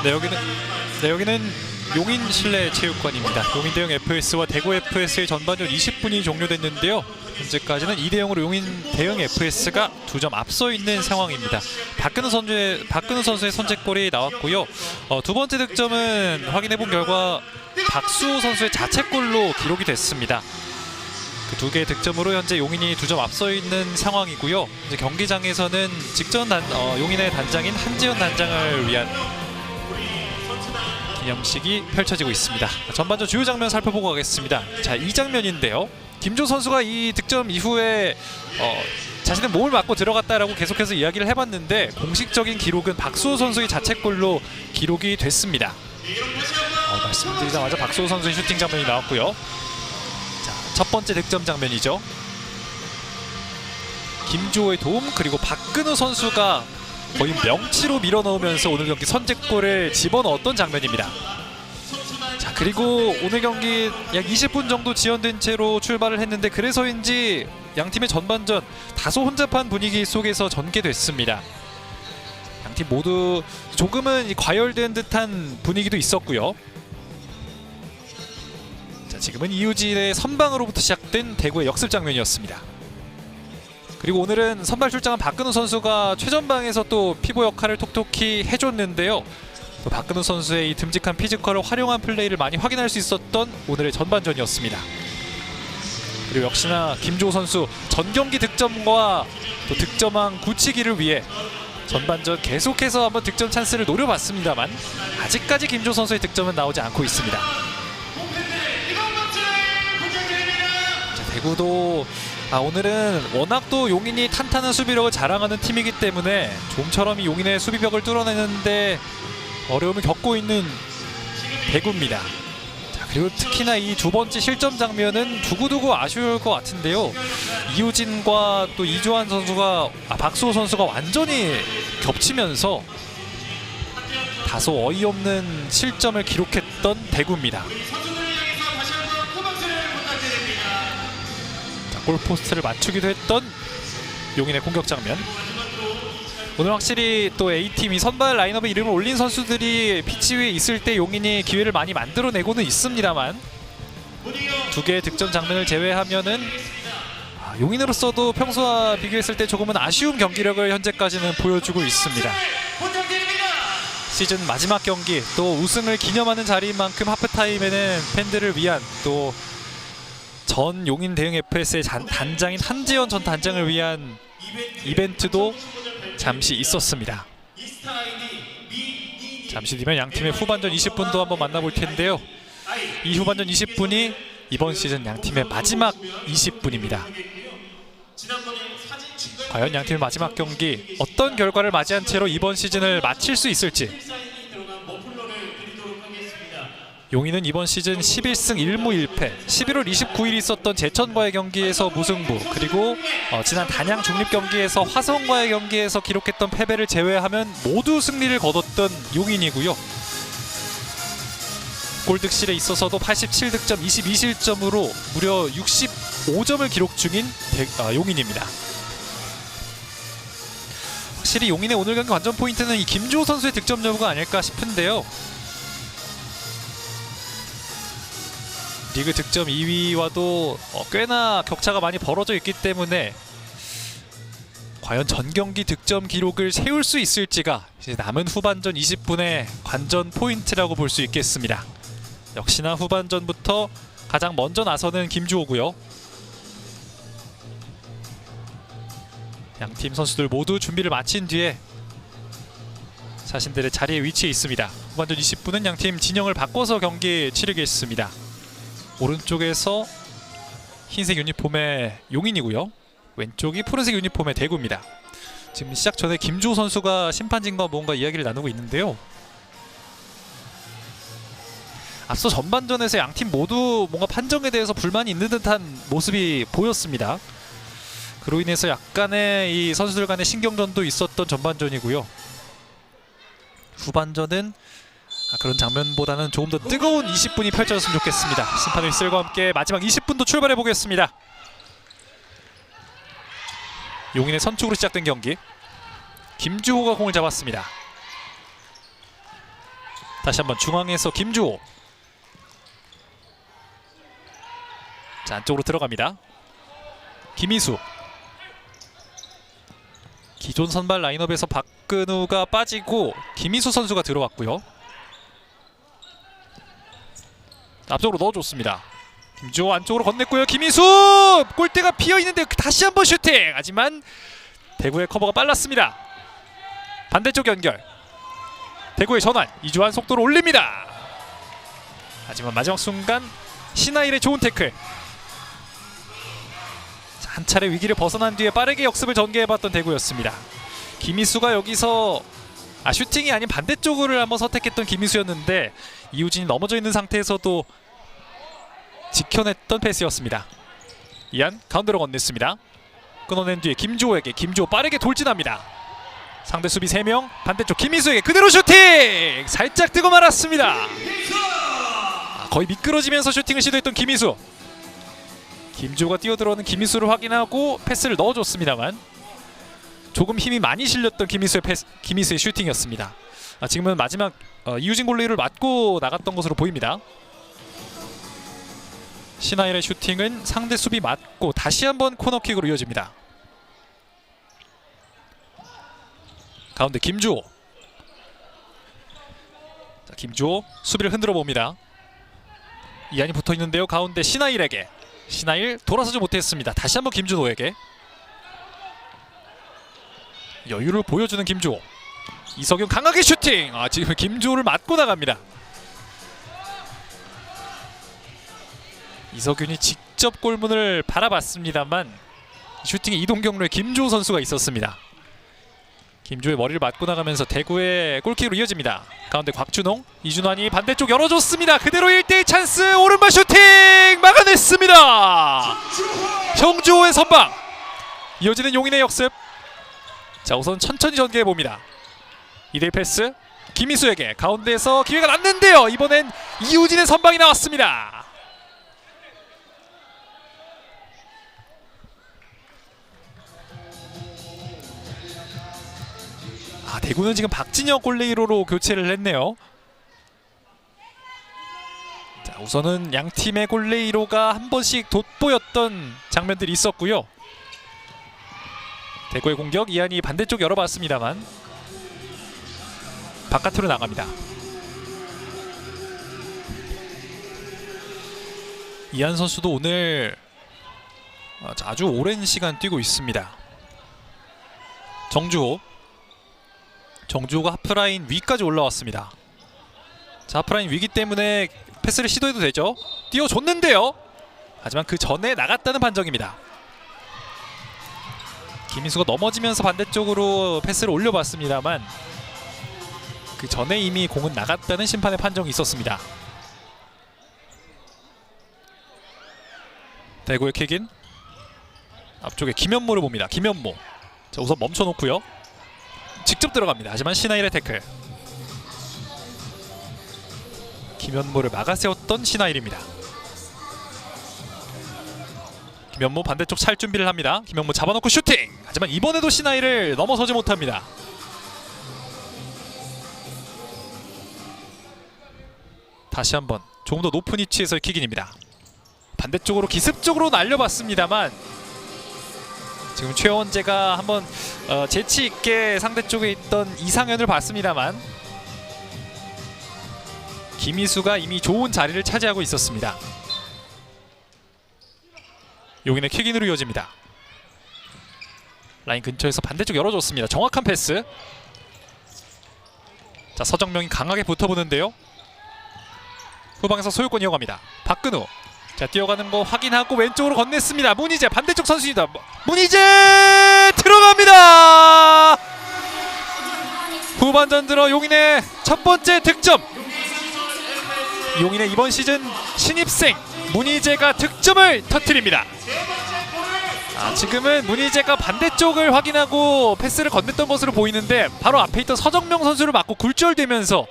여기는 용인 실내체육관입니다. 용인 대형 FS와 대구 FS의 전반전 20분이 종료됐는데요. 현재까지는 2대0으로 용인 대형 FS가 2점 앞서 있는 상황입니다. 박근우 선수의 선제골이 나왔고요. 두 번째 득점은 확인해본 결과 박수호 선수의 자책골로 기록이 됐습니다. 그 두 개의 득점으로 현재 용인이 2점 앞서 있는 상황이고요. 이제 경기장에서는 용인의 단장인 한지현 단장을 위한 기념식이 펼쳐지고 있습니다. 전반전 주요 장면 살펴보고 가겠습니다. 자, 이 장면인데요. 김조 선수가 이 득점 이후에 자신의 몸을 맞고 들어갔다라고 계속해서 이야기를 해봤는데 공식적인 기록은 박수호 선수의 자책골로 기록이 됐습니다. 말씀드리자마자 박수호 선수의 슈팅 장면이 나왔고요. 자, 첫 번째 득점 장면이죠. 김주호의 도움, 그리고 박근우 선수가 거의 명치로 밀어넣으면서 오늘 경기 선제골을 집어넣었던 장면입니다. 자, 그리고 오늘 경기 약 20분 정도 지연된 채로 출발을 했는데 그래서인지 양팀의 전반전 다소 혼잡한 분위기 속에서 전개됐습니다. 양팀 모두 조금은 과열된 듯한 분위기도 있었고요. 자, 지금은 이우진의 선방으로부터 시작된 대구의 역습 장면이었습니다. 그리고 오늘은 선발 출장한 박근우 선수가 최전방에서 또 피보 역할을 톡톡히 해줬는데요. 또 박근우 선수의 이 듬직한 피지컬을 활용한 플레이를 많이 확인할 수 있었던 오늘의 전반전이었습니다. 그리고 역시나 김주호 선수 전경기 득점과 또 득점왕 굳히기를 위해 전반전 계속해서 한번 득점 찬스를 노려봤습니다만 아직까지 김주호 선수의 득점은 나오지 않고 있습니다. 자, 대구도 오늘은 워낙 또 용인이 탄탄한 수비력을 자랑하는 팀이기 때문에 좀처럼 이 용인의 수비벽을 뚫어내는데 어려움을 겪고 있는 대구입니다. 자, 그리고 특히나 이 두 번째 실점 장면은 두고두고 아쉬울 것 같은데요. 이우진과 또 이주환 선수가 박수호 선수가 완전히 겹치면서 다소 어이없는 실점을 기록했던 대구입니다. 골포스트를 맞추기도 했던 용인의 공격 장면. 오늘 확실히 또 A팀이 선발 라인업에 이름을 올린 선수들이 피치 위에 있을 때 용인이 기회를 많이 만들어내고는 있습니다만 두 개의 득점 장면을 제외하면은 용인으로서도 평소와 비교했을 때 조금은 아쉬운 경기력을 현재까지는 보여주고 있습니다. 시즌 마지막 경기, 또 우승을 기념하는 자리인 만큼 하프타임에는 팬들을 위한 또 전 용인 대형 FS의 단장인 한지현 전 단장을 위한 이벤트도 잠시 있었습니다. 잠시 뒤면 양팀의 후반전 20분도 한번 만나볼 텐데요. 이 후반전 20분이 이번 시즌 양팀의 마지막 20분입니다. 과연 양팀의 마지막 경기 어떤 결과를 맞이한 채로 이번 시즌을 마칠 수 있을지. 용인은 이번 시즌 11승 1무 1패, 11월 29일 있었던 제천과의 경기에서 무승부, 그리고 지난 단양 중립 경기에서 화성과의 경기에서 기록했던 패배를 제외하면 모두 승리를 거뒀던 용인이고요. 골득실에 있어서도 87득점 22실점으로 무려 65점을 기록 중인 용인입니다. 확실히 용인의 오늘 경기 관전 포인트는 이 김주호 선수의 득점 여부가 아닐까 싶은데요. 리그 득점 2위와도 꽤나 격차가 많이 벌어져 있기 때문에 과연 전경기 득점 기록을 세울 수 있을지가 이제 남은 후반전 20분의 관전 포인트라고 볼 수 있겠습니다. 역시나 후반전부터 가장 먼저 나서는 김주호고요. 양팀 선수들 모두 준비를 마친 뒤에 자신들의 자리에 위치해 있습니다. 후반전 20분은 양팀 진영을 바꿔서 경기 치르겠습니다. 오른쪽에서 흰색 유니폼의 용인이고요. 왼쪽이 푸른색 유니폼의 대구입니다. 지금 시작 전에 김주호 선수가 심판진과 뭔가 이야기를 나누고 있는데요. 앞서 전반전에서 양팀 모두 뭔가 판정에 대해서 불만이 있는 듯한 모습이 보였습니다. 그로 인해서 약간의 이 선수들 간의 신경전도 있었던 전반전이고요. 후반전은 그런 장면보다는 조금 더 뜨거운 20분이 펼쳐졌으면 좋겠습니다. 심판 휘슬과 함께 마지막 20분도 출발해 보겠습니다. 용인의 선축으로 시작된 경기. 김주호가 공을 잡았습니다. 다시 한번 중앙에서 김주호. 자, 안쪽으로 들어갑니다. 김희수. 기존 선발 라인업에서 박근우가 빠지고 김희수 선수가 들어왔고요. 앞쪽으로 넣어줬습니다. 김주호 안쪽으로 건넸고요. 김희수! 골대가 비어있는데 다시 한번 슈팅! 하지만 대구의 커버가 빨랐습니다. 반대쪽 연결. 대구의 전환. 이주환 속도를 올립니다. 하지만 마지막 순간 신하일의 좋은 태클. 자, 한 차례 위기를 벗어난 뒤에 빠르게 역습을 전개해봤던 대구였습니다. 김희수가 여기서 슈팅이 아닌 반대쪽을 한번 선택했던 김희수였는데 이우진이 넘어져 있는 상태에서도 지켜냈던 패스였습니다. 이안 가운데로 건넸습니다. 끊어낸 뒤에 김주호에게. 김주호 빠르게 돌진합니다. 상대 수비 3명. 반대쪽 김희수에게 그대로 슈팅! 살짝 뜨고 말았습니다. 거의 미끄러지면서 슈팅을 시도했던 김희수. 김주호가 뛰어들어오는 김희수를 확인하고 패스를 넣어줬습니다만 조금 힘이 많이 실렸던 김희수의 슈팅이었습니다. 지금은 마지막 이우진 골레이를 맞고 나갔던 것으로 보입니다. 신하일의 슈팅은 상대 수비 맞고 다시 한번 코너킥으로 이어집니다. 가운데 김주호. 자, 김주호 수비를 흔들어 봅니다. 이안이 붙어 있는데요. 가운데 신하일에게. 신하일 돌아서지 못했습니다. 다시 한번 김준호에게. 여유를 보여주는 김주호. 이석윤 강하게 슈팅! 지금 김주호를 맞고 나갑니다. 이석윤이 직접 골문을 바라봤습니다만 슈팅의 이동 경로에 김주호 선수가 있었습니다. 김주호의 머리를 맞고 나가면서 대구의 골킥으로 이어집니다. 가운데 곽준홍. 이준환이 반대쪽 열어줬습니다. 그대로 1대1 찬스. 오른발 슈팅! 막아냈습니다. 정주호의 선방. 이어지는 용인의 역습. 자, 우선 천천히 전개해봅니다. 2대1 패스. 김희수에게. 가운데에서 기회가 났는데요. 이번엔 이우진의 선방이 나왔습니다. 대구는 지금 박진혁 골레이로로 교체를 했네요. 자, 우선은 양 팀의 골레이로가 한 번씩 돋보였던 장면들이 있었고요. 대구의 공격. 이안이 반대쪽 열어봤습니다만 바깥으로 나갑니다. 이안 선수도 오늘 아주 오랜 시간 뛰고 있습니다. 정주호가 하프라인 위까지 올라왔습니다. 자, 하프라인 위기 때문에 패스를 시도해도 되죠. 띄워줬는데요. 하지만 그 전에 나갔다는 판정입니다. 김희수가 넘어지면서 반대쪽으로 패스를 올려봤습니다만 그 전에 이미 공은 나갔다는 심판의 판정이 있었습니다. 대구의 킥인. 앞쪽에 김현모를 봅니다. 김현모. 자, 우선 멈춰놓고요. 직접 들어갑니다. 하지만 신하일의 태클. 김현모를 막아세웠던 신하일입니다. 김현모 반대쪽 찰 준비를 합니다. 김현모 잡아놓고 슈팅! 하지만 이번에도 신하일을 넘어서지 못합니다. 다시 한번 조금 더 높은 위치에서의 킥인입니다. 반대쪽으로 기습적으로 날려봤습니다만 지금 최원재가 한번 재치 있게 상대 쪽에 있던 이상현을 봤습니다만 김희수가 이미 좋은 자리를 차지하고 있었습니다. 용인의 킥인으로 이어집니다. 라인 근처에서 반대쪽 열어줬습니다. 정확한 패스. 자, 서정명이 강하게 붙어보는데요. 후방에서 소유권 이어갑니다. 박근우. 자, 뛰어가는 거 확인하고 왼쪽으로 건넸습니다. 문희재 반대쪽 선수입니다. 문희재 들어갑니다. 후반전 들어 용인의 첫 번째 득점. 용인의 이번 시즌 신입생 문희재가 득점을 터뜨립니다. 지금은 문희재가 반대쪽을 확인하고 패스를 건넸던 것으로 보이는데 바로 앞에 있던 서정명 선수를 맞고 굴절되면서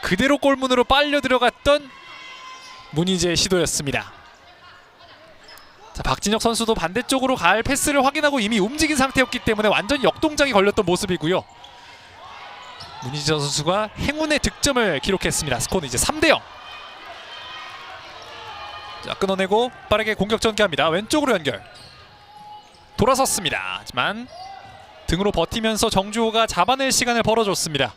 그대로 골문으로 빨려 들어갔던 문희재의 시도였습니다. 자, 박진혁 선수도 반대쪽으로 갈 패스를 확인하고 이미 움직인 상태였기 때문에 완전 역동작이 걸렸던 모습이고요. 문희재 선수가 행운의 득점을 기록했습니다. 스코어는 이제 3대0. 자, 끊어내고 빠르게 공격 전개합니다. 왼쪽으로 연결. 돌아섰습니다. 하지만 등으로 버티면서 정주호가 잡아낼 시간을 벌어줬습니다.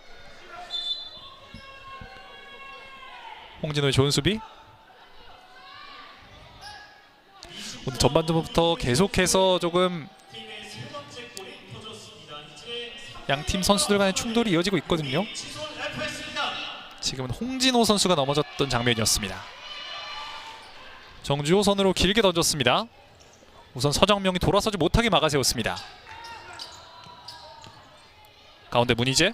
홍진호의 좋은 수비. 오늘 전반전부터 계속해서 조금 양팀 선수들 간의 충돌이 이어지고 있거든요. 지금은 홍진호 선수가 넘어졌던 장면이었습니다. 정주호 선으로 길게 던졌습니다. 우선 서정명이 돌아서지 못하게 막아세웠습니다. 가운데 문희재.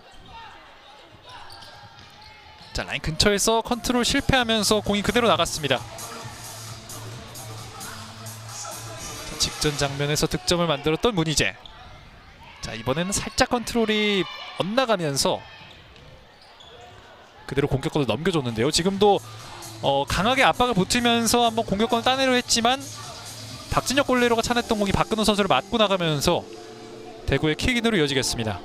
자, 라인 근처에서 컨트롤 실패하면서 공이 그대로 나갔습니다. 자, 직전 장면에서 득점을 만들었던 문희재. 자, 이번에는 살짝 컨트롤이 엇나가면서 그대로 공격권을 넘겨줬는데요. 지금도 강하게 압박을 붙이면서 한번 공격권을 따내려 했지만 박진혁 골레로가 차냈던 공이 박근호 선수를 맞고 나가면서 대구의 킥인으로 이어지겠습니다.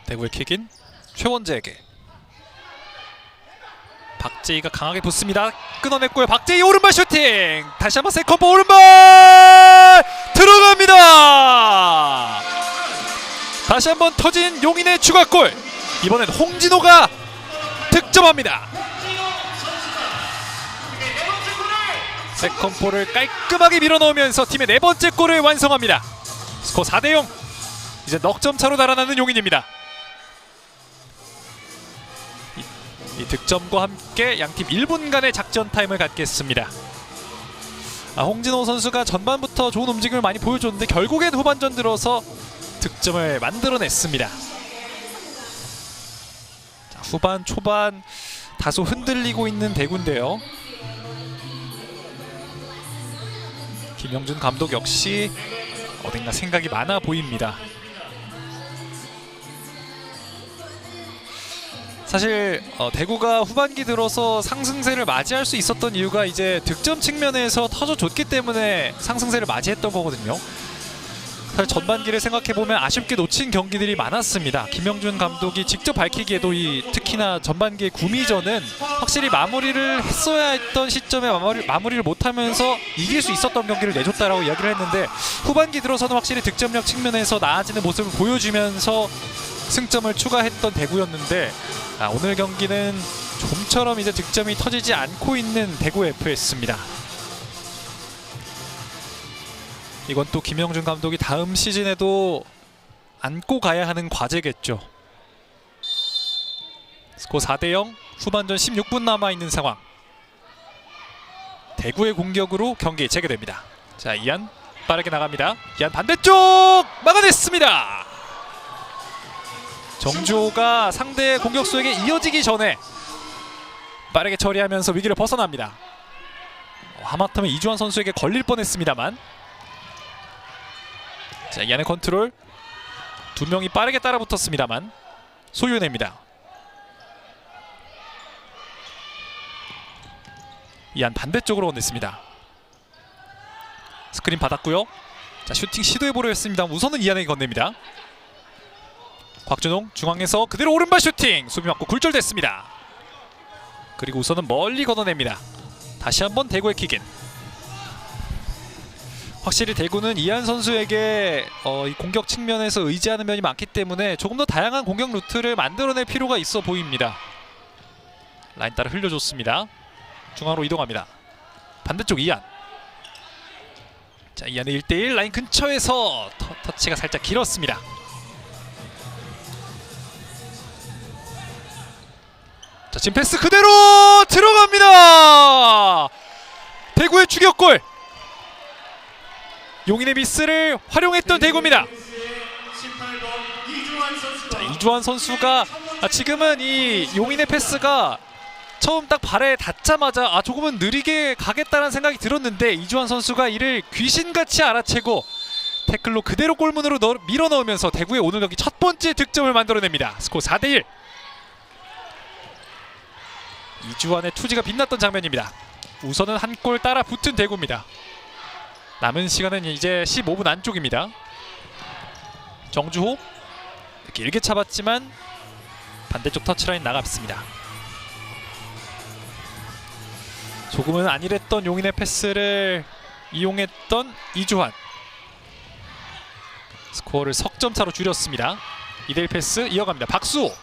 대구의 킥인 최원재에게. 박재희가 강하게 붙습니다. 끊어냈고요. 박재희 오른발 슈팅. 다시 한번 세컨볼 오른발 들어갑니다. 다시 한번 터진 용인의 추가골. 이번엔 홍진호가 득점합니다. 세컨볼을 깔끔하게 밀어넣으면서 팀의 네 번째 골을 완성합니다. 스코어 4대0. 이제 넉점 차로 달아나는 용인입니다. 이 득점과 함께 양팀 1분간의 작전 타임을 갖겠습니다. 홍진호 선수가 전반부터 좋은 움직임을 많이 보여줬는데 결국엔 후반전 들어서 득점을 만들어냈습니다. 자, 후반 초반 다소 흔들리고 있는 대구인데요. 김영준 감독 역시 어딘가 생각이 많아 보입니다. 사실 대구가 후반기 들어서 상승세를 맞이할 수 있었던 이유가 이제 득점 측면에서 터져줬기 때문에 상승세를 맞이했던 거거든요. 사실 전반기를 생각해보면 아쉽게 놓친 경기들이 많았습니다. 김영준 감독이 직접 밝히기에도 특히나 전반기의 구미전은 확실히 마무리를 했어야 했던 시점에 마무리를 못하면서 이길 수 있었던 경기를 내줬다라고 이야기를 했는데 후반기 들어서는 확실히 득점력 측면에서 나아지는 모습을 보여주면서 승점을 추가했던 대구였는데 오늘 경기는 좀처럼 이제 득점이 터지지 않고 있는 대구 FS입니다. 이건 또 김영준 감독이 다음 시즌에도 안고 가야 하는 과제겠죠. 스코어 4대0. 후반전 16분 남아있는 상황. 대구의 공격으로 경기 재개됩니다. 자, 이안 빠르게 나갑니다. 이안 반대쪽 막아냈습니다. 정주호가 상대의 공격수에게 이어지기 전에 빠르게 처리하면서 위기를 벗어납니다. 하마터면 이주환 선수에게 걸릴 뻔했습니다만. 자, 이안의 컨트롤. 두 명이 빠르게 따라붙었습니다만 소유냅니다. 이안 반대쪽으로 건넸습니다. 스크린 받았고요. 자, 슈팅 시도해보려 했습니다. 우선은 이안에게 건넵니다. 곽준홍 중앙에서 그대로 오른발 슈팅. 수비 맞고 굴절됐습니다. 그리고 우선은 멀리 걷어냅니다. 다시 한번 대구의 킥인. 확실히 대구는 이안 선수에게 이 공격 측면에서 의지하는 면이 많기 때문에 조금 더 다양한 공격 루트를 만들어낼 필요가 있어 보입니다. 라인 따라 흘려줬습니다. 중앙으로 이동합니다. 반대쪽 이안. 자, 이안의 1대1 라인 근처에서 터치가 살짝 길었습니다. 자, 지금 패스 그대로 들어갑니다. 대구의 추격골. 용인의 미스를 활용했던 대구입니다. 자, 이주환 선수가 지금은 이 용인의 패스가 처음 딱 발에 닿자마자 조금은 느리게 가겠다는 생각이 들었는데 이주환 선수가 이를 귀신같이 알아채고 태클로 그대로 골문으로 밀어넣으면서 대구의 오늘 경기 첫 번째 득점을 만들어냅니다. 스코어 4대1. 이주환의 투지가 빛났던 장면입니다. 우선은 한 골 따라 붙은 대구입니다. 남은 시간은 이제 15분 안쪽입니다. 정주호 길게 차봤지만 반대쪽 터치라인 나갔습니다. 조금은 안일했던 용인의 패스를 이용했던 이주환. 스코어를 석점 차로 줄였습니다. 2대1 패스 이어갑니다. 박수호.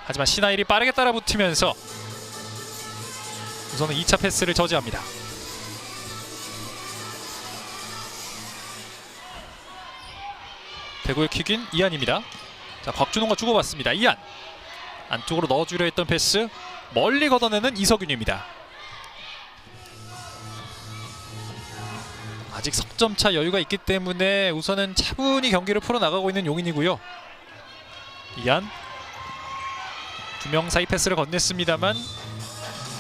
하지만 신하일이 빠르게 따라붙으면서 우선은 2차 패스를 저지합니다. 대구의 킥인 이한입니다. 자, 곽준홍과 주고받습니다. 이한 안쪽으로 넣어주려 했던 패스 멀리 걷어내는 이석윤입니다. 아직 석점차 여유가 있기 때문에 우선은 차분히 경기를 풀어나가고 있는 용인이고요. 이한 두 명 사이 패스를 건넸습니다만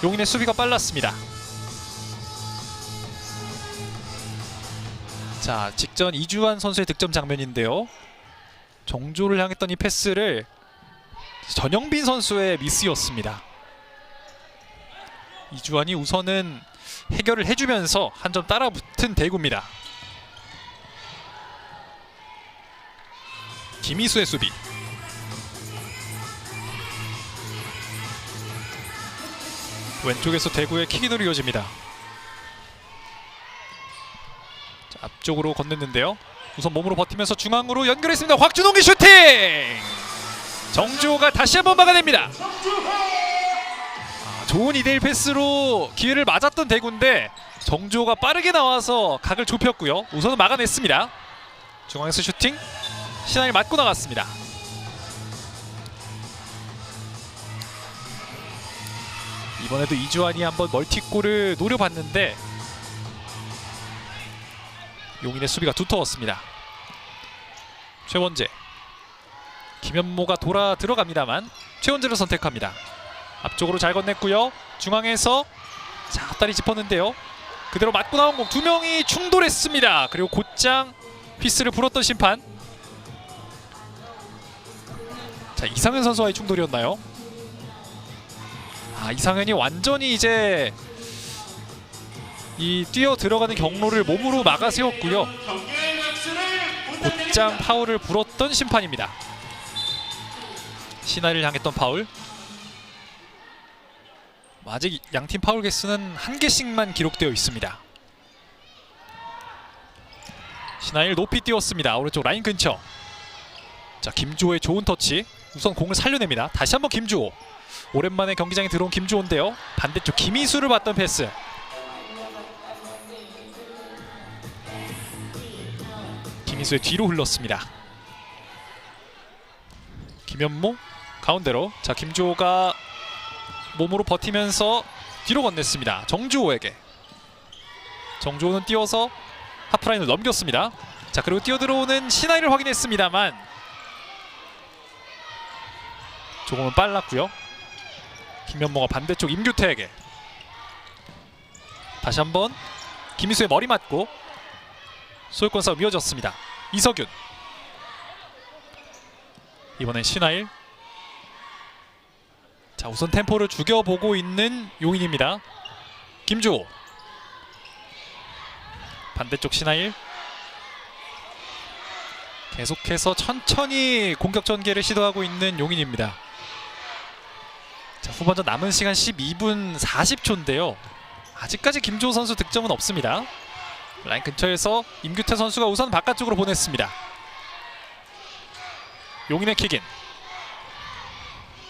용인의 수비가 빨랐습니다. 자, 직전 이주환 선수의 득점 장면인데요. 정조를 향했던 이 패스를 전영빈 선수의 미스였습니다. 이주환이 우선은 해결을 해주면서 한 점 따라붙은 대구입니다. 김희수의 수비. 왼쪽에서 대구의 킥인으로 이어집니다. 자, 앞쪽으로 건넸는데요. 우선 몸으로 버티면서 중앙으로 연결했습니다. 곽준홍의 슈팅! 정주호가 다시 한번 막아냅니다. 좋은 2대1 패스로 기회를 맞았던 대구인데 정주호가 빠르게 나와서 각을 좁혔고요. 우선은 막아냈습니다. 중앙에서 슈팅, 신하일 맞고 나갔습니다. 이번에도 이주환이 한번 멀티골을 노려봤는데 용인의 수비가 두터웠습니다. 최원재, 김현모가 돌아 들어갑니다만 최원재를 선택합니다. 앞쪽으로 잘 건넸고요. 중앙에서 자, 헛다리 짚었는데요. 그대로 맞고 나온 공 두 명이 충돌했습니다. 그리고 곧장 휘스를 불었던 심판. 자, 이상현 선수와의 충돌이었나요? 이상현이 완전히 이제 이 뛰어 들어가는 경로를 몸으로 막아 세웠고요. 곧장 파울을 불었던 심판입니다. 신하를 향했던 파울. 아직 양팀 파울 개수는 1개씩만 기록되어 있습니다. 신하일 높이 띄웠습니다. 오른쪽 라인 근처. 자, 김주호의 좋은 터치. 우선 공을 살려냅니다. 다시 한번 김주호. 오랜만에 경기장에 들어온 김주호인데요. 반대쪽 김희수를 봤던 패스. 김희수의 뒤로 흘렀습니다. 김현모 가운데로. 자, 김주호가 몸으로 버티면서 뒤로 건넸습니다. 정주호에게. 정주호는 뛰어서 하프라인을 넘겼습니다. 자, 그리고 뛰어들어오는 신하이를 확인했습니다만 조금은 빨랐고요. 김현모가 반대쪽 임규태에게. 다시 한번 김희수의 머리 맞고 소유권 싸움 이어졌습니다. 이석윤. 이번엔 신하일. 자, 우선 템포를 죽여보고 있는 용인입니다. 김주호. 반대쪽 신하일. 계속해서 천천히 공격 전개를 시도하고 있는 용인입니다. 자, 후반전 남은 시간 12분 40초인데요. 아직까지 김주호 선수 득점은 없습니다. 라인 근처에서 임규태 선수가 우선 바깥쪽으로 보냈습니다. 용인의 킥인.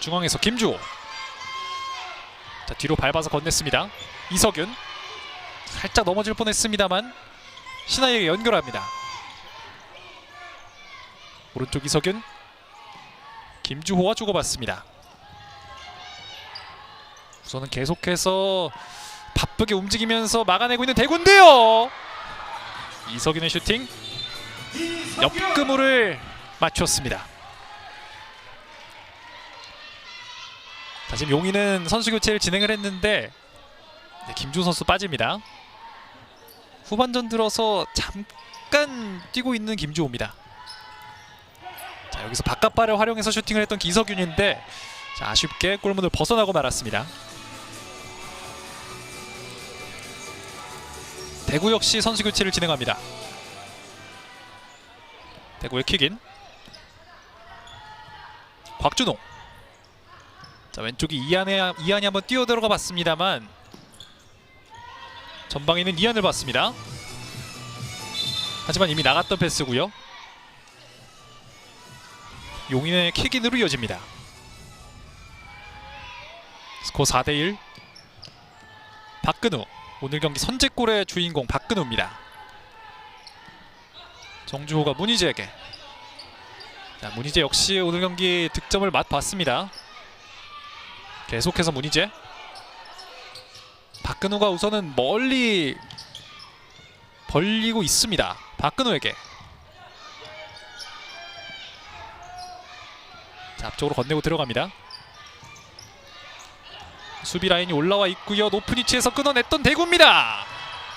중앙에서 김주호. 자, 뒤로 밟아서 건넸습니다. 이석윤. 살짝 넘어질 뻔했습니다만 신하이에게 연결합니다. 오른쪽 이석윤. 김주호와 주고받습니다. 우선은 계속해서 바쁘게 움직이면서 막아내고 있는 대구인데요. 이석윤의 슈팅. 옆그물을 맞췄습니다. 자, 지금 용인은 선수 교체를 진행을 했는데 김주호 선수 빠집니다. 후반전 들어서 잠깐 뛰고 있는 김주호입니다. 자, 여기서 바깥발을 활용해서 슈팅을 했던 이석윤인데 자, 아쉽게 골문을 벗어나고 말았습니다. 대구 역시 선수 교체를 진행합니다. 대구의 킥인 곽준홍. 자, 왼쪽이 이한이 한번 뛰어들어가 봤습니다만 전방에 있는 이한을 봤습니다. 하지만 이미 나갔던 패스고요. 용인의 킥인으로 이어집니다. 스코어 4대1. 박근우, 오늘 경기 선제골의 주인공 박근우입니다. 정주호가 문희재에게. 자, 문희재 역시 오늘 경기 득점을 맛봤습니다. 계속해서 문희재. 박근우가 우선은 멀리 벌리고 있습니다. 박근우에게. 자, 앞쪽으로 건네고 들어갑니다. 수비 라인이 올라와 있고요. 높은 위치에서 끊어냈던 대구입니다.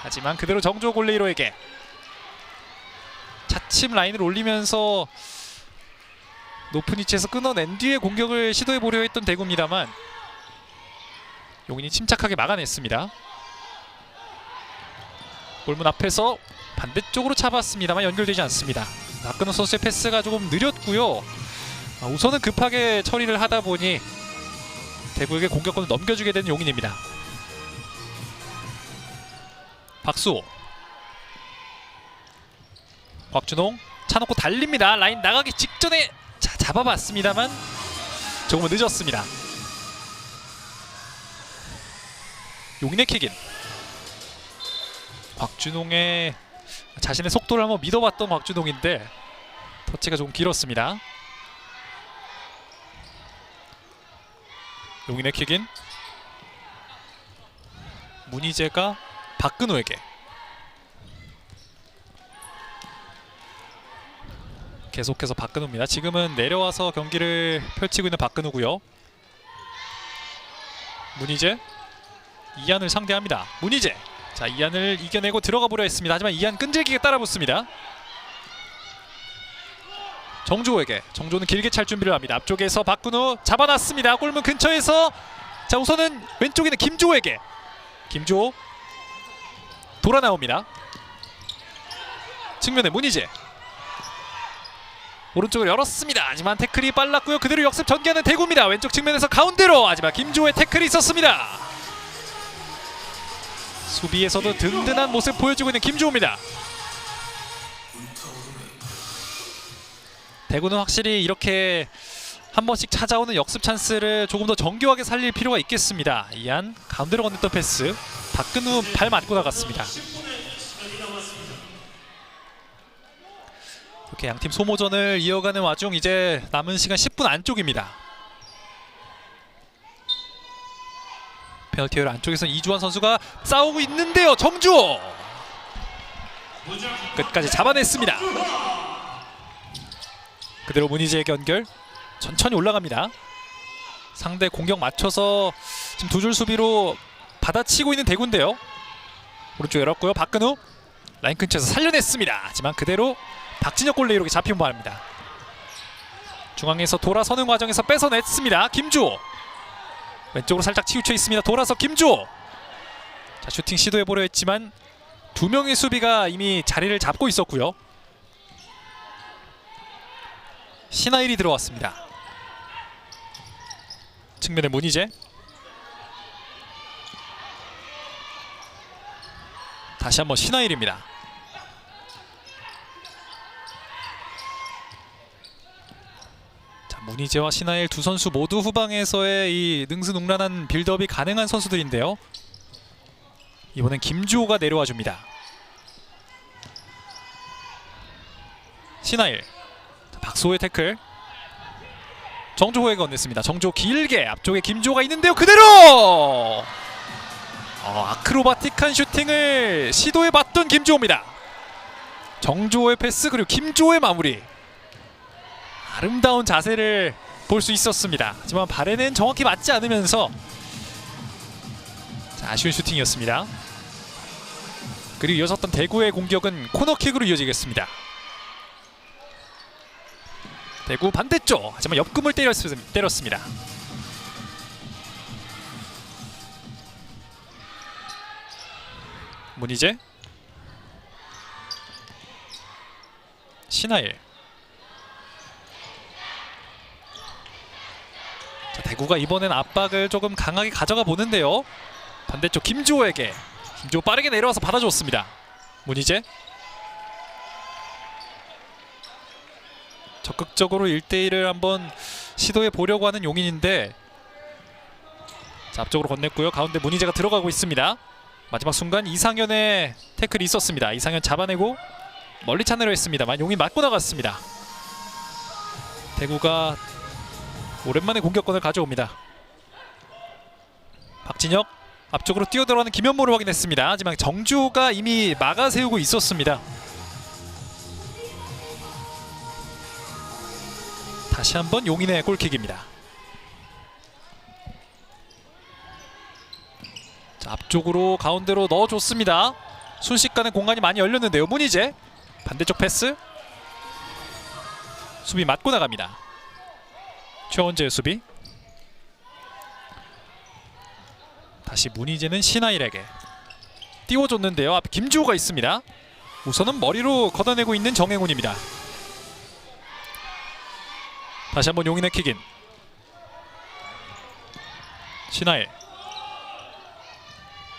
하지만 그대로 정조 골레이로에게 차츰 라인을 올리면서 높은 위치에서 끊어낸 뒤에 공격을 시도해보려 했던 대구입니다만 용인이 침착하게 막아냈습니다. 골문 앞에서 반대쪽으로 잡았습니다만 연결되지 않습니다. 박근호 선수의 패스가 조금 느렸고요. 우선은 급하게 처리를 하다 보니 대구에게 공격권을 넘겨주게 되는 용인입니다. 박수호. 곽준홍 차놓고 달립니다. 라인 나가기 직전에 잡아봤습니다만 조금은 늦었습니다. 용인의 킥인. 곽준홍의 자신의 속도를 한번 믿어봤던 곽준홍인데 터치가 조금 길었습니다. 용인의 킥인. 문희재가 박근호에게. 계속해서 박근호입니다. 지금은 내려와서 경기를 펼치고 있는 박근호고요. 문희재 이한을 상대합니다. 문희재. 자, 이한을 이겨내고 들어가 보려 했습니다. 하지만 이한 끈질기게 따라붙습니다. 정조에게. 정조는 길게 찰 준비를 합니다. 앞쪽에서 박근호 잡아놨습니다. 골문 근처에서. 자, 우선은 왼쪽에 있는 김조에게. 김조 돌아 나옵니다. 측면에 문희재. 오른쪽을 열었습니다. 하지만 태클이 빨랐고요. 그대로 역습 전개하는 대구입니다. 왼쪽 측면에서 가운데로. 하지만 김조의 태클이 있었습니다. 수비에서도 든든한 모습 보여주고 있는 김조입니다. 대구는 확실히 이렇게 한 번씩 찾아오는 역습 찬스를 조금 더 정교하게 살릴 필요가 있겠습니다. 이한 가운데로 건넸던 패스. 박근우 발 맞고 나갔습니다. 이렇게 양팀 소모전을 이어가는 와중 이제 남은 시간 10분 안쪽입니다. 페널티 에리어 안쪽에서 이주환 선수가 싸우고 있는데요. 정주호 끝까지 잡아냈습니다. 그대로 문희재에게 연결. 천천히 올라갑니다. 상대 공격 맞춰서 지금 두 줄 수비로 받아치고 있는 대구인데요. 오른쪽 열었고요. 박근우 라인 근처에서 살려냈습니다. 하지만 그대로 박진혁 골레이로에게 잡히면 말합니다. 중앙에서 돌아서는 과정에서 뺏어냈습니다. 김주호 왼쪽으로 살짝 치우쳐 있습니다. 돌아서 김주호. 자, 슈팅 시도해보려 했지만 두 명의 수비가 이미 자리를 잡고 있었고요. 신하일이 들어왔습니다. 측면에 문희재. 다시 한번 신하일입니다. 자, 문희재와 신하일 두 선수 모두 후방에서의 이 능수능란한 빌드업이 가능한 선수들인데요. 이번엔 김주호가 내려와 줍니다. 신하일. 박소호의 태클. 정조호에게 건넸습니다. 정조호 길게. 앞쪽에 김주호가 있는데요. 그대로! 아크로바틱한 슈팅을 시도해봤던 김주호입니다. 정조호의 패스 그리고 김주호의 마무리. 아름다운 자세를 볼 수 있었습니다. 하지만 발에는 정확히 맞지 않으면서 아쉬운 슈팅이었습니다. 그리고 이어졌던 대구의 공격은 코너킥으로 이어지겠습니다. 대구 반대쪽. 하지만 옆금을 때렸습니다. 문희재. 신하일. 자, 대구가 이번엔 압박을 조금 강하게 가져가 보는데요. 반대쪽 김주호에게. 김주호 빠르게 내려와서 받아줬습니다. 문희재. 적극적으로 1대1을 한번 시도해 보려고 하는 용인인데, 자, 앞쪽으로 건넸고요. 가운데 문희재가 들어가고 있습니다. 마지막 순간 이상현의 태클이 있었습니다. 이상현 잡아내고 멀리 차내려 했습니다만 용인 맞고 나갔습니다. 대구가 오랜만에 공격권을 가져옵니다. 박진혁 앞쪽으로 뛰어들어가는 김현모를 확인했습니다. 하지만 정주호가 이미 막아세우고 있었습니다. 다시 한번 용인의 골킥입니다. 자, 앞쪽으로 가운데로 넣어줬습니다. 순식간에 공간이 많이 열렸는데요. 문희재 반대쪽 패스. 수비 맞고 나갑니다. 최원재의 수비. 다시 문희재는 신하일에게 띄워줬는데요. 앞에 김주호가 있습니다. 우선은 머리로 걷어내고 있는 정행훈입니다. 다시 한번 용인의 킥인. 신하일.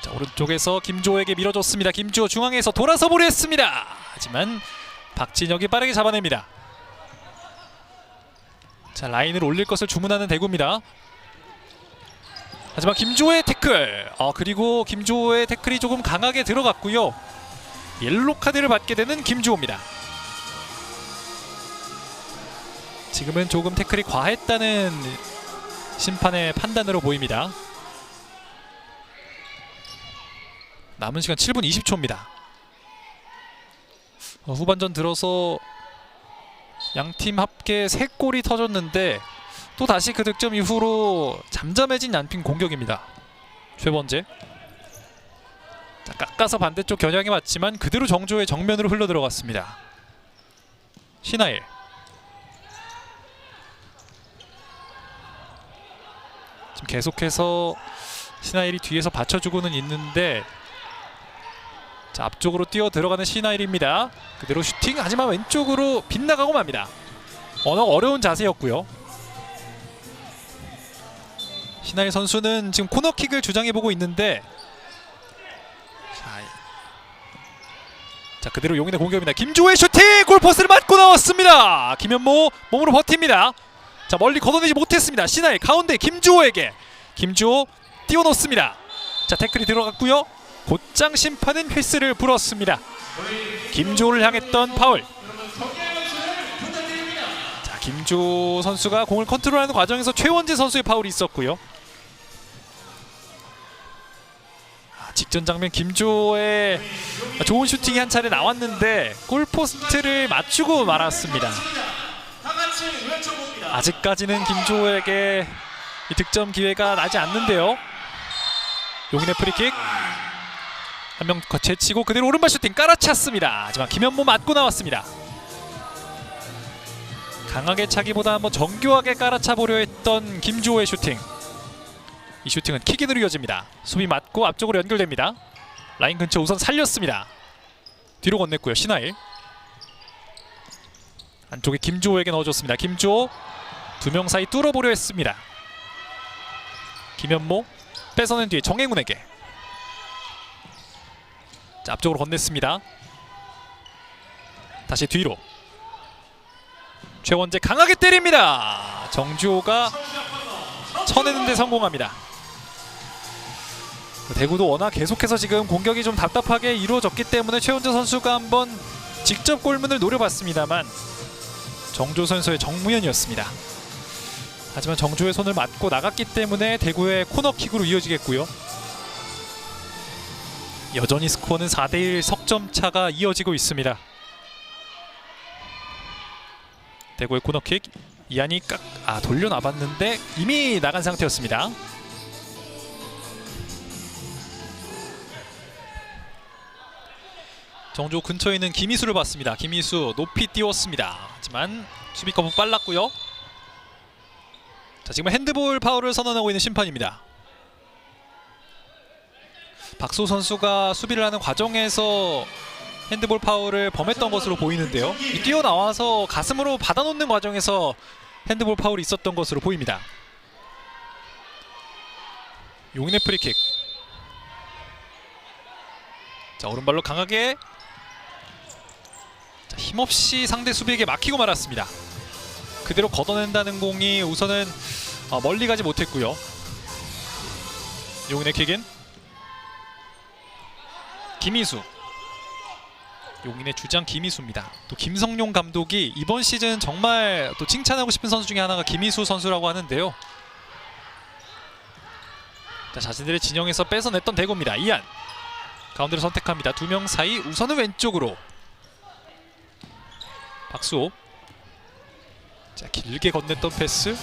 자, 오른쪽에서 김주호에게 밀어줬습니다. 김주호 중앙에서 돌아서 보려 했습니다. 하지만 박진혁이 빠르게 잡아냅니다. 자, 라인을 올릴 것을 주문하는 대구입니다. 하지만 김주호의 태클. 그리고 김주호의 태클이 조금 강하게 들어갔고요. 옐로 카드를 받게 되는 김주호입니다. 지금은 조금 태클이 과했다는 심판의 판단으로 보입니다. 남은 시간 7분 20초입니다. 후반전 들어서 양팀 합계 3골이 터졌는데 또 다시 그 득점 이후로 잠잠해진 양팀 공격입니다. 최원재. 자, 깎아서 반대쪽 겨냥해 맞지만 그대로 정조의 정면으로 흘러들어갔습니다. 신하일. 지금 계속해서 신하일이 뒤에서 받쳐주고는 있는데, 자, 앞쪽으로 뛰어 들어가는 신하일입니다. 그대로 슈팅. 하지만 왼쪽으로 빗나가고 맙니다. 워낙 어려운 자세였고요. 신하일 선수는 지금 코너킥을 주장해보고 있는데, 자, 그대로 용인의 공격입니다. 김주호의 슈팅! 골포스를 맞고 나왔습니다. 김현모 몸으로 버팁니다. 자, 멀리 걷어내지 못했습니다. 신하일 가운데 김주호에게. 김주호 띄워놓습니다. 자, 태클이 들어갔고요. 곧장 심판은 휘슬을 불었습니다. 김주호를 향했던 파울. 자, 김주호 선수가 공을 컨트롤하는 과정에서 최원재 선수의 파울이 있었고요. 직전 장면 김주호의 좋은 슈팅이 한 차례 나왔는데 골포스트를 맞추고 말았습니다. 아직까지는 김주호에게 이 득점 기회가 나지 않는데요. 용인의 프리킥. 한 명 제치고 그대로 오른발 슈팅 깔아찼습니다. 하지만 김현모 맞고 나왔습니다. 강하게 차기보다 한번 정교하게 깔아차 보려 했던 김주호의 슈팅. 이 슈팅은 킥인으로 이어집니다. 수비 맞고 앞쪽으로 연결됩니다. 라인 근처 우선 살렸습니다. 뒤로 건넸고요. 신하일. 안쪽에 김주호에게 넣어줬습니다. 김주호 두 명 사이 뚫어보려 했습니다. 김현모 뺏어낸 뒤에 정행훈에게. 자, 앞쪽으로 건넸습니다. 다시 뒤로. 최원재 강하게 때립니다. 정주호가 쳐내는 데 성공합니다. 대구도 워낙 계속해서 지금 공격이 좀 답답하게 이루어졌기 때문에 최원재 선수가 한번 직접 골문을 노려봤습니다만 정조 선수의 정무현이었습니다. 하지만 정조의 손을 맞고 나갔기 때문에 대구의 코너킥으로 이어지겠고요. 여전히 스코어는 4대1 석점차가 이어지고 있습니다. 대구의 코너킥. 이한이 돌려놔봤는데 이미 나간 상태였습니다. 정조 근처에 있는 김희수를 봤습니다. 김희수 높이 띄웠습니다. 하지만 수비 거부 빨랐고요. 자, 지금 핸드볼 파울을 선언하고 있는 심판입니다. 박수 선수가 수비를 하는 과정에서 핸드볼 파울을 범했던 것으로 보이는데요. 이 뛰어나와서 가슴으로 받아놓는 과정에서 핸드볼 파울이 있었던 것으로 보입니다. 용인의 프리킥. 자, 오른발로 강하게. 자, 힘없이 상대 수비에게 막히고 말았습니다. 그대로 걷어낸다는 공이 우선은 멀리 가지 못했고요. 용인의 킥인 김희수. 용인의 주장 김희수입니다. 또 김성용 감독이 이번 시즌 정말 또 칭찬하고 싶은 선수 중에 하나가 김희수 선수라고 하는데요. 자, 자신들의 진영에서 뺏어냈던 대구입니다. 이안 가운데로 선택합니다. 두 명 사이 우선은 왼쪽으로 박수호. 자, 길게 건넸던 패스.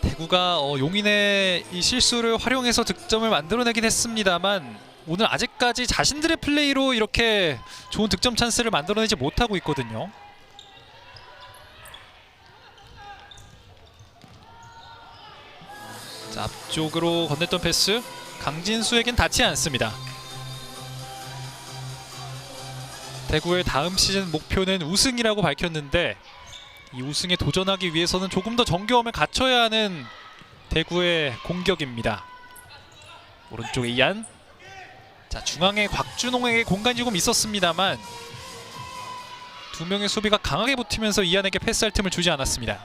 대구가 용인의 이 실수를 활용해서 득점을 만들어내긴 했습니다만 오늘 아직까지 자신들의 플레이로 이렇게 좋은 득점 찬스를 만들어내지 못하고 있거든요. 자, 앞쪽으로 건넸던 패스. 강진수에겐 닿지 않습니다. 대구의 다음 시즌 목표는 우승이라고 밝혔는데 이 우승에 도전하기 위해서는 조금 더 정교함을 갖춰야 하는 대구의 공격입니다. 오른쪽에 이안. 자, 중앙에 곽준홍에게 공간이 조금 있었습니다만 두 명의 수비가 강하게 붙으면서 이안에게 패스할 틈을 주지 않았습니다.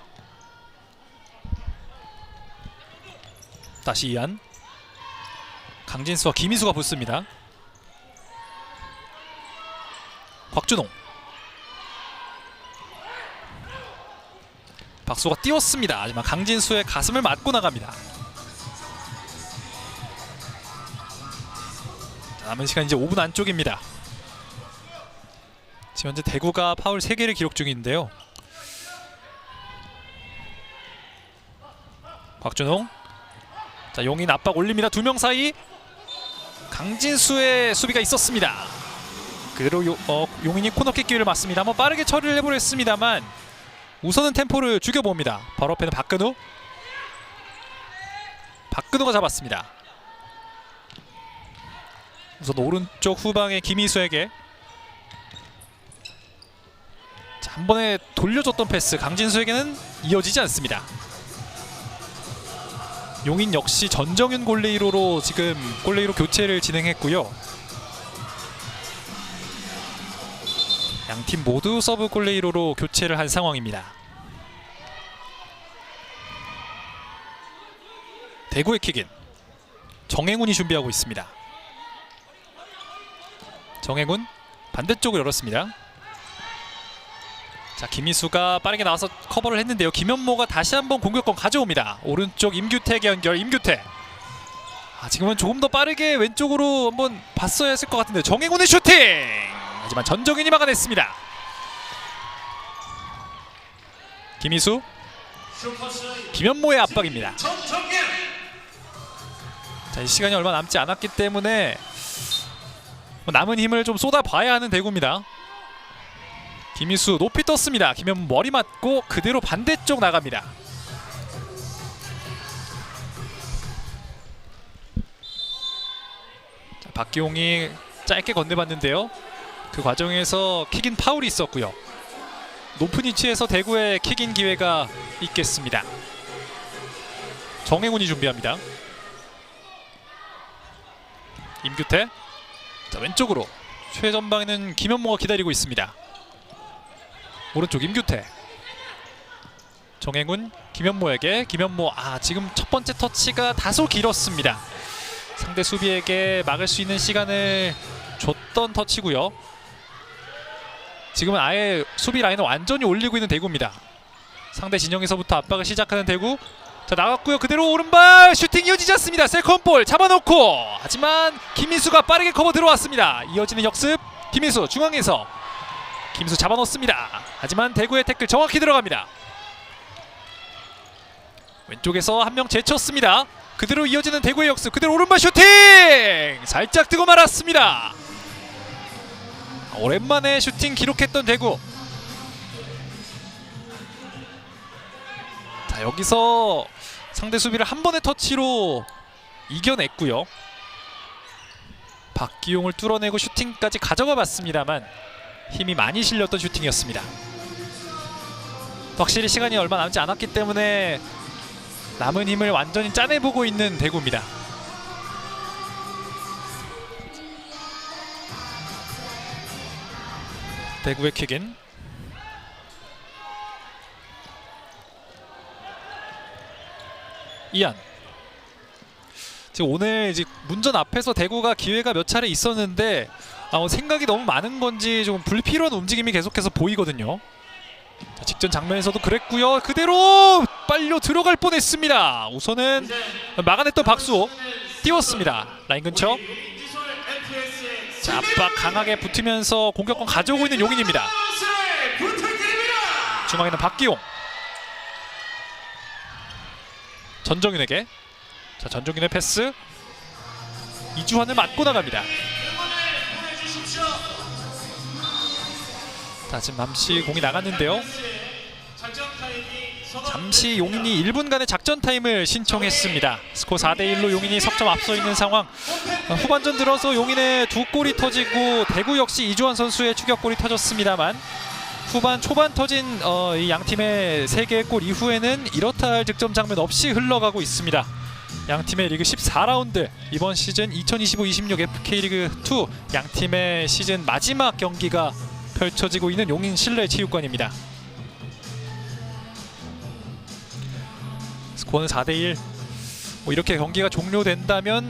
다시 이안. 강진수와 김희수가 붙습니다. 곽준홍. 박수가 띄웠습니다. 하지만 강진수의 가슴을 맞고 나갑니다. 자, 남은 시간 이제 5분 안쪽입니다. 지금 현재 대구가 파울 3개를 기록 중인데요. 곽준홍. 자, 용인 압박 올립니다. 두 명 사이. 강진수의 수비가 있었습니다. 그대로 용인이 코너킥 기회를 맞습니다. 한번 빠르게 처리를 해보려 했습니다만 우선은 템포를 죽여봅니다. 바로 앞에는 박근우. 박근우가 잡았습니다. 우선 오른쪽 후방의 김희수에게. 자, 한 번에 돌려줬던 패스 강진수에게는 이어지지 않습니다. 용인 역시 전정윤 골레이로로 지금 골레이로 교체를 진행했고요. 양팀 모두 서브 골레이로로 교체를 한 상황입니다. 대구의 킥인 정행훈이 준비하고 있습니다. 정행훈 반대쪽을 열었습니다. 자, 김희수가 빠르게 나와서 커버를 했는데요. 김현모가 다시 한번 공격권 가져옵니다. 오른쪽 임규택의 연결. 임규택. 지금은 조금 더 빠르게 왼쪽으로 한번 봤어야 했을 것 같은데 정행훈의 슈팅! 하지만 전정윤이 막아냈습니다. 김희수. 김현모의 압박입니다. 자, 이 시간이 얼마 남지 않았기 때문에 남은 힘을 좀 쏟아봐야 하는 대구입니다. 김희수 높이 떴습니다. 김현모 머리 맞고 그대로 반대쪽 나갑니다. 자, 박기용이 짧게 건네봤는데요. 그 과정에서 킥인 파울이 있었고요. 높은 위치에서 대구의 킥인 기회가 있겠습니다. 정행훈이 준비합니다. 임규태. 자, 왼쪽으로 최전방에는 김현모가 기다리고 있습니다. 오른쪽 임규태. 정행훈 김현모에게. 김현모 지금 첫 번째 터치가 다소 길었습니다. 상대 수비에게 막을 수 있는 시간을 줬던 터치고요. 지금은 아예 수비 라인을 완전히 올리고 있는 대구입니다. 상대 진영에서부터 압박을 시작하는 대구. 자, 나갔고요. 그대로 오른발 슈팅 이어지지 않습니다. 세컨볼 잡아놓고 하지만 김희수가 빠르게 커버 들어왔습니다. 이어지는 역습. 김희수 중앙에서 김희수 잡아놓습니다. 하지만 대구의 태클 정확히 들어갑니다. 왼쪽에서 한 명 제쳤습니다. 그대로 이어지는 대구의 역습. 그대로 오른발 슈팅! 살짝 뜨고 말았습니다. 오랜만에 슈팅 기록했던 대구. 자, 여기서 상대 수비를 한 번의 터치로 이겨냈고요. 박기용을 뚫어내고 슈팅까지 가져가 봤습니다만 힘이 많이 실렸던 슈팅이었습니다. 확실히 시간이 얼마 남지 않았기 때문에 남은 힘을 완전히 짜내보고 있는 대구입니다. 대구의 킥인. 이안. 지금 오늘 이제 문전 앞에서 대구가 기회가 몇 차례 있었는데 생각이 너무 많은 건지 조금 불필요한 움직임이 계속해서 보이거든요. 자, 직전 장면에서도 그랬고요. 그대로 빨려 들어갈 뻔했습니다. 우선은 막아냈던 박수호 띄웠습니다. 라인 근처. 자, 압박 강하게 붙으면서 공격권 가져오고 있는 용인입니다. 중앙에는 박기용. 전정윤에게. 자, 전정윤의 패스. 이주환을 맞고 나갑니다. 자, 지금 잠시 공이 나갔는데요. 잠시 용인이 1분간의 작전 타임을 신청했습니다. 스코어 4대1로 용인이 석점 앞서 있는 상황. 후반전 들어서 용인의 두 골이 터지고 대구 역시 이주환 선수의 추격골이 터졌습니다만 후반 초반 터진 이 양팀의 3개의 골 이후에는 이렇다 할 득점 장면 없이 흘러가고 있습니다. 양팀의 리그 14라운드 이번 시즌 2025-26 FK리그2 양팀의 시즌 마지막 경기가 펼쳐지고 있는 용인 실내체육관입니다. 스코어는 4대1. 이렇게 경기가 종료된다면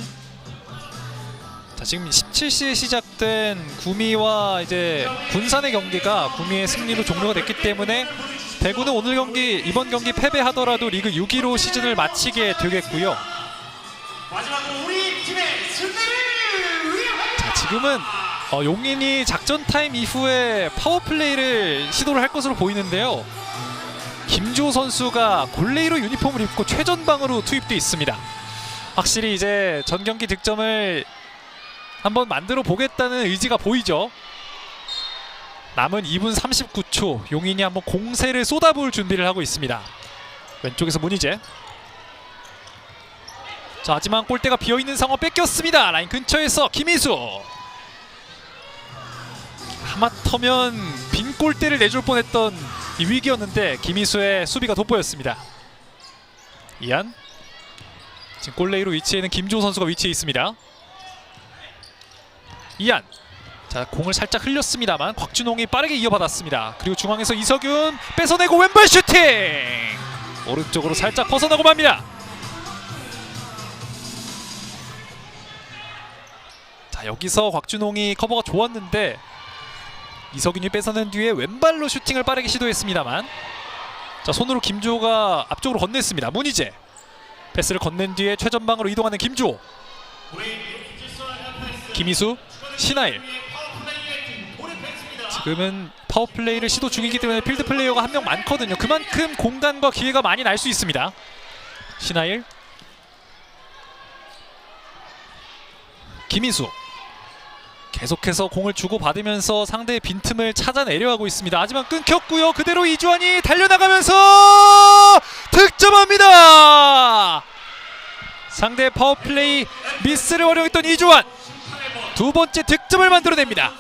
자, 지금 17시에 시작된 구미와 이제 군산의 경기가 구미의 승리로 종료가 됐기 때문에 대구는 오늘 경기 이번 경기 패배하더라도 리그 6위로 시즌을 마치게 되겠고요. 마지막으로 우리 팀의 승리를 위해 자, 지금은 용인이 작전 타임 이후에 파워플레이를 시도를 할 것으로 보이는데요. 김주호 선수가 골레이로 유니폼을 입고 최전방으로 투입되어 있습니다. 확실히 이제 전 경기 득점을 한번 만들어 보겠다는 의지가 보이죠. 남은 2분 39초 용인이 한번 공세를 쏟아부을 준비를 하고 있습니다. 왼쪽에서 문희재. 자, 하지만 골대가 비어있는 상황 뺏겼습니다. 라인 근처에서 김희수. 하마터면 빈 골대를 내줄 뻔했던 이 위기였는데 김희수의 수비가 돋보였습니다. 이안. 지금 골레이로 위치에는 김주호 선수가 위치해 있습니다. 이안. 자, 공을 살짝 흘렸습니다만 곽준홍이 빠르게 이어받았습니다. 그리고 중앙에서 이석윤 뺏어내고 왼발 슈팅! 오른쪽으로 살짝 벗어나고 맙니다. 자, 여기서 곽준홍이 커버가 좋았는데 이석윤이 뺏어낸 뒤에 왼발로 슈팅을 빠르게 시도했습니다만 자, 손으로 김주호가 앞쪽으로 건넸습니다. 문희재. 패스를 건넨 뒤에 최전방으로 이동하는 김주호. 김희수. 신하일. 지금은 파워플레이를 시도 중이기 때문에 필드 플레이어가 한 명 많거든요. 그만큼 공간과 기회가 많이 날 수 있습니다. 신하일. 김희수. 계속해서 공을 주고받으면서 상대의 빈틈을 찾아내려 하고 있습니다. 하지만 끊겼고요. 그대로 이주환이 달려나가면서 득점합니다. 상대의 파워플레이 미스를 활용했던 이주환. 두 번째 득점을 만들어냅니다.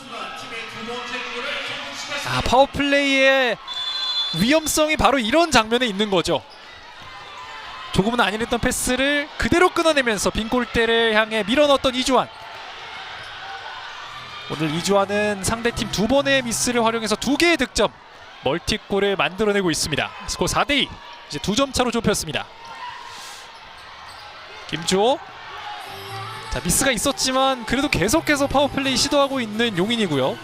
파워플레이의 위험성이 바로 이런 장면에 있는 거죠. 조금은 아니랬던 패스를 그대로 끊어내면서 빈 골대를 향해 밀어넣었던 이주환. 오늘 이주환은 상대팀 2번의 미스를 활용해서 2개의 득점, 멀티골을 만들어내고 있습니다. 스코어 4대2. 이제 2점 차로 좁혔습니다. 김주호. 자, 미스가 있었지만 그래도 계속해서 파워플레이 시도하고 있는 용인이고요.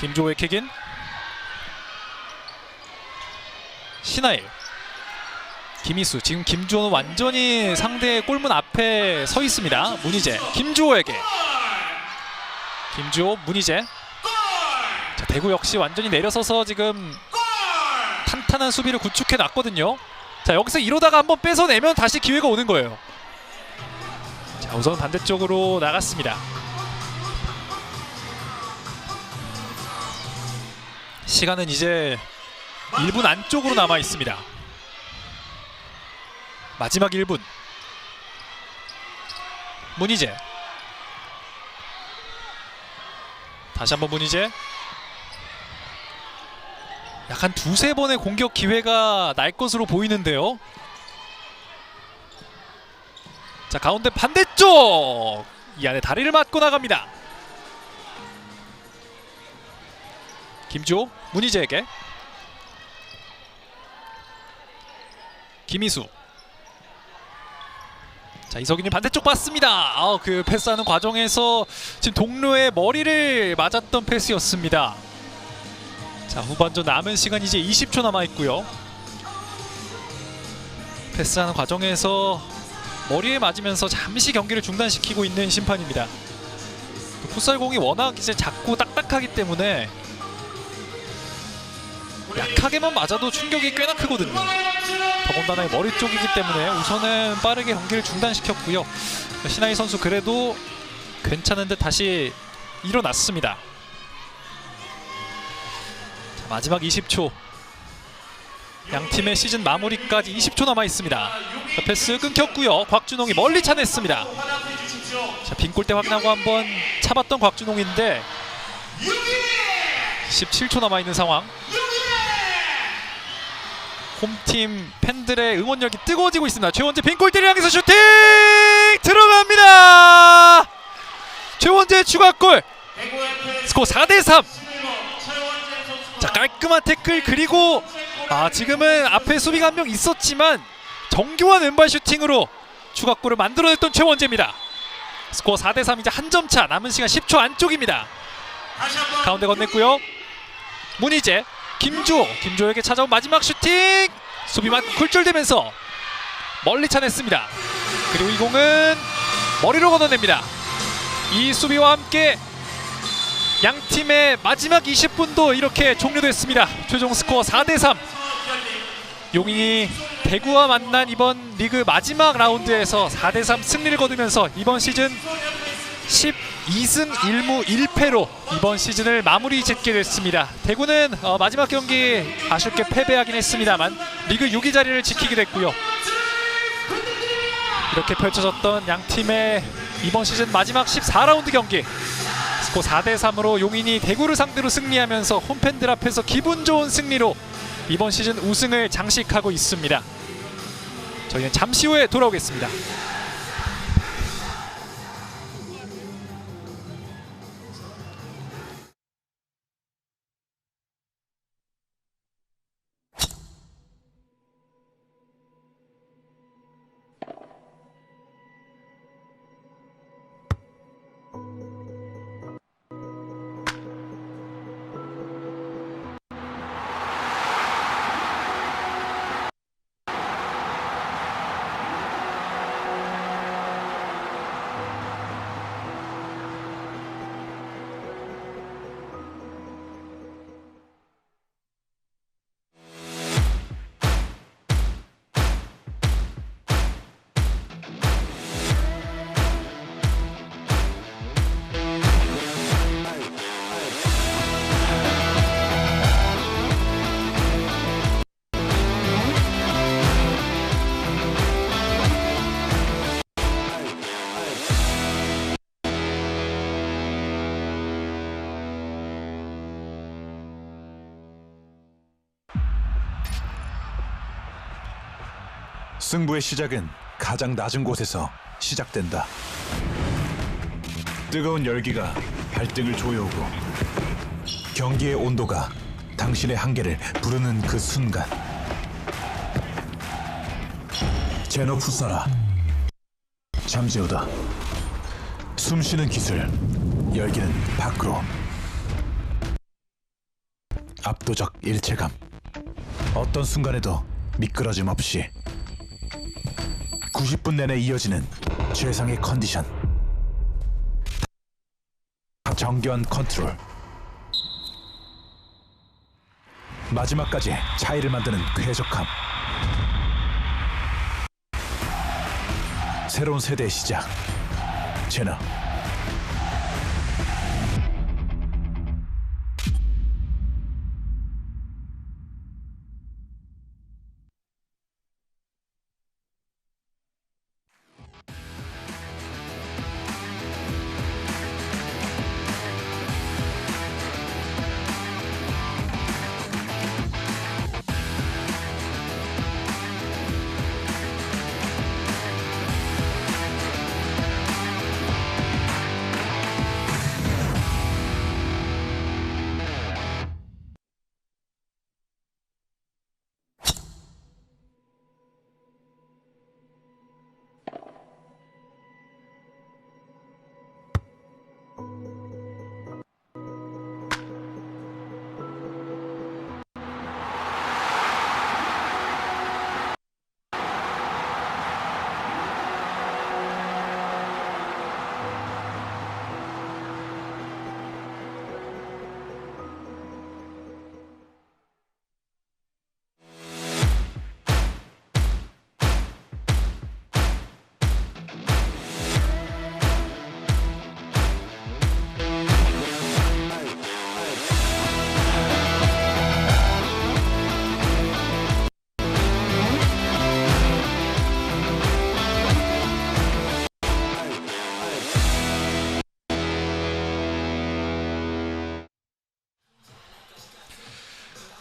김주호의 킥인. 신하일. 김희수. 지금 김주호는 완전히 상대의 골문 앞에 서 있습니다. 문희재. 김주호에게. 김주호, 문희재. 자, 대구 역시 완전히 내려서서 지금 탄탄한 수비를 구축해 놨거든요. 자, 여기서 이러다가 한번 뺏어내면 다시 기회가 오는 거예요. 자, 우선 반대쪽으로 나갔습니다. 시간은 이제 1분 안쪽으로 남아 있습니다. 마지막 1분. 문희재. 다시 한번 문희재. 약간 두세 번의 공격 기회가 날 것으로 보이는데요. 자, 가운데 반대쪽 이 안에 다리를 맞고 나갑니다. 김주호 문희재에게. 김희수. 자, 이석윤이 반대쪽 봤습니다. 그 패스하는 과정에서 지금 동료의 머리를 맞았던 패스였습니다. 자, 후반전 남은 시간 이제 20초 남아 있고요. 패스하는 과정에서 머리에 맞으면서 잠시 경기를 중단시키고 있는 심판입니다. 또 풋살공이 워낙 이제 작고 딱딱하기 때문에 약하게만 맞아도 충격이 꽤나 크거든요. 더군다나 머리 쪽이기 때문에 우선은 빠르게 경기를 중단시켰고요. 신하희 선수 그래도 괜찮은 듯 다시 일어났습니다. 자, 마지막 20초. 양팀의 시즌 마무리까지 20초 남아 있습니다. 자, 패스 끊겼고요. 곽준홍이 멀리 차냈습니다. 자, 빈 골대 확인하고 한번 차봤던 곽준홍인데 17초 남아 있는 상황. 홈팀 팬들의 응원력이 뜨거워지고 있습니다. 최원재 빈 골대를 향해서 슈팅 들어갑니다. 최원재 추가골. 스코어 4대3. 자, 깔끔한 태클. 그리고 지금은 앞에 수비가 한 명 있었지만 정교한 왼발 슈팅으로 추가골을 만들어냈던 최원재입니다. 스코어 4대3. 이제 한 점 차. 남은 시간 10초 안쪽입니다. 가운데 건넸고요. 문희재. 김주호에게 찾아온 마지막 슈팅. 수비 맞고 굴절되면서 멀리 차냈습니다. 그리고 이 공은 머리로 걷어냅니다. 이 수비와 함께 양팀의 마지막 20분도 이렇게 종료됐습니다. 최종 스코어 4대3. 용인이 대구와 만난 이번 리그 마지막 라운드에서 4대3 승리를 거두면서 이번 시즌 12승 1무 1패로 이번 시즌을 마무리 짓게 됐습니다. 대구는 마지막 경기 아쉽게 패배하긴 했습니다만 리그 6위 자리를 지키게 됐고요. 이렇게 펼쳐졌던 양팀의 이번 시즌 마지막 14라운드 경기, 스코어 4대3으로 용인이 대구를 상대로 승리하면서 홈팬들 앞에서 기분 좋은 승리로 이번 시즌 우승을 장식하고 있습니다. 저희는 잠시 후에 돌아오겠습니다. 승부의 시작은 가장 낮은 곳에서 시작된다. 뜨거운 열기가 발등을 조여오고 경기의 온도가 당신의 한계를 부르는 그 순간, 제노 풋살아, 잠재우다. 숨쉬는 기술, 열기는 밖으로. 압도적 일체감, 어떤 순간에도 미끄러짐 없이 90분 내내 이어지는 최상의 컨디션, 정교한 컨트롤, 마지막까지 차이를 만드는 쾌적함. 새로운 세대의 시작, 제너.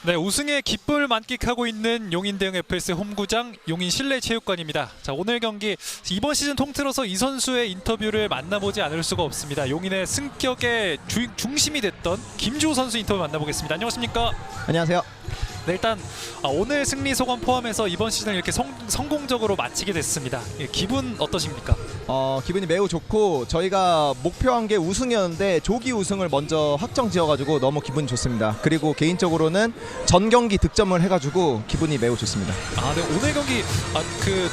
네, 우승의 기쁨을 만끽하고 있는 용인 대형 FS 홈구장 용인 실내체육관입니다. 자, 오늘 경기 이번 시즌 통틀어서 이 선수의 인터뷰를 만나보지 않을 수가 없습니다. 용인의 승격의 중심이 됐던 김주호 선수 인터뷰 만나보겠습니다. 안녕하십니까? 안녕하세요. 네, 일단 오늘 승리 소감 포함해서 이번 시즌을 이렇게 성공적으로 마치게 됐습니다. 예, 기분 어떠십니까? 기분이 매우 좋고 저희가 목표한 게 우승이었는데 조기 우승을 먼저 확정 지어가지고 너무 기분이 좋습니다. 그리고 개인적으로는 전 경기 득점을 해가지고 기분이 매우 좋습니다. 네, 오늘 경기 그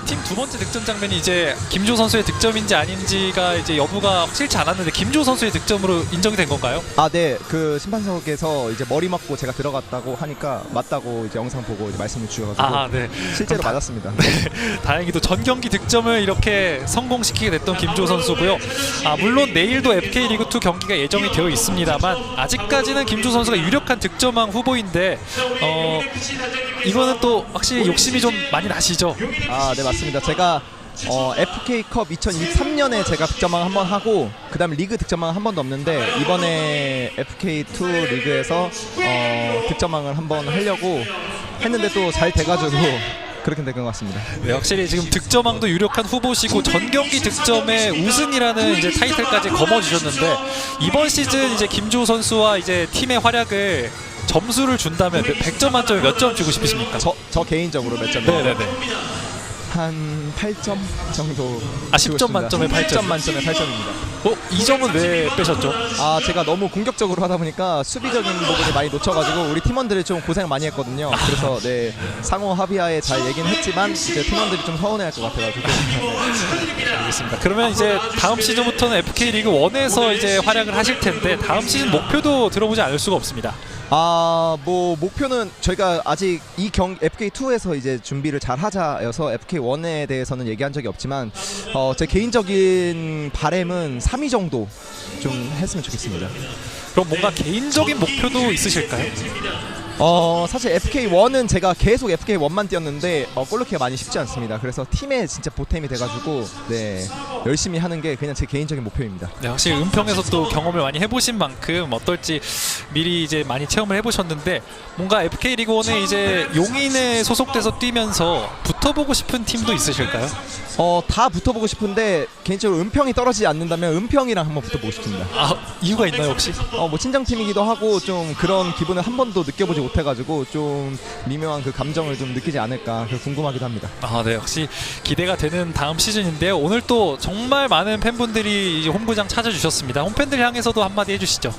팀 두 번째 득점 장면이 이제 김주호 선수의 득점인지 아닌지가 이제 여부가 확실치 않았는데 김주호 선수의 득점으로 인정이 된 건가요? 네, 그 심판석에서 이제 머리 맞고 제가 들어갔다고 하니까 맞다고 이제 영상 보고 이제 말씀을 주셔가지고 네. 실제로 맞았습니다. 다행히도 전 경기 득점을 이렇게 성공시키게 됐던 김주호 선수고요. 물론 내일도 FK 리그2 경기가 예정이 되어 있습니다만 아직까지는 김주호 선수가 유력한 득점왕 후보인데 이거는 또 확실히 욕심이 좀 많이 나시죠? 네, 맞습니다. 제가 FK컵 2023년에 제가 득점왕 한 번 하고 그 다음에 리그 득점왕 한 번도 없는데 이번에 FK2 리그에서 득점왕을 한 번 하려고 했는데 또 잘 돼가지고 그렇게 된 것 같습니다. 네, 확실히 지금 득점왕도 유력한 후보시고 전 경기 득점의 우승이라는 이제 타이틀까지 거머쥐셨는데 이번 시즌 이제 김주호 선수와 이제 팀의 활약을 점수를 준다면 100점 만점에 몇 점 주고 싶으십니까? 저 개인적으로 몇 점? 네네네. 한 8점 정도. 10점 만점에 8점. 10점 만점에 8점입니다. 이 점은 왜 빼셨죠? 제가 너무 공격적으로 하다 보니까 수비적인 부분을 많이 놓쳐가지고 우리 팀원들이 좀 고생 많이 했거든요. 그래서 네, 상호 합의하에 잘 얘기는 했지만 이제 팀원들이 좀 서운해할 것 같아가지고. 알겠습니다. 그러면 이제 다음 시즌부터는 FK 리그 1에서 이제 활약을 하실 텐데 다음 시즌 목표도 들어보지 않을 수가 없습니다. 뭐 목표는 저희가 아직 이 FK2에서 이제 준비를 잘 하자여서 FK1에 대해서는 얘기한 적이 없지만 제 개인적인 바람은 3위 정도 좀 했으면 좋겠습니다. 그럼 뭔가 개인적인 목표도 있으실까요? 사실 FK1은 제가 계속 FK1만 뛰었는데 골 넣기가 많이 쉽지 않습니다. 그래서 팀에 진짜 보탬이 돼가지고 네, 열심히 하는 게 그냥 제 개인적인 목표입니다. 네, 확실히 은평에서 또 경험을 많이 해보신 만큼 어떨지 미리 이제 많이 체험을 해보셨는데 뭔가 FK 리그 1에 이제 용인에 소속돼서 뛰면서 붙어보고 싶은 팀도 있으실까요? 다 붙어보고 싶은데 개인적으로 은평이 떨어지지 않는다면 은평이랑 한번 붙어보고 싶습니다. 이유가 있나요 혹시? 뭐 친정팀이기도 하고 좀 그런 기분을 한 번도 느껴보지 못해가지고 좀 미묘한 그 감정을 좀 느끼지 않을까 궁금하기도 합니다. 네, 역시 기대가 되는 다음 시즌인데요. 오늘 또 정말 많은 팬분들이 홈구장 찾아주셨습니다. 홈팬들 향해서도 한마디 해주시죠.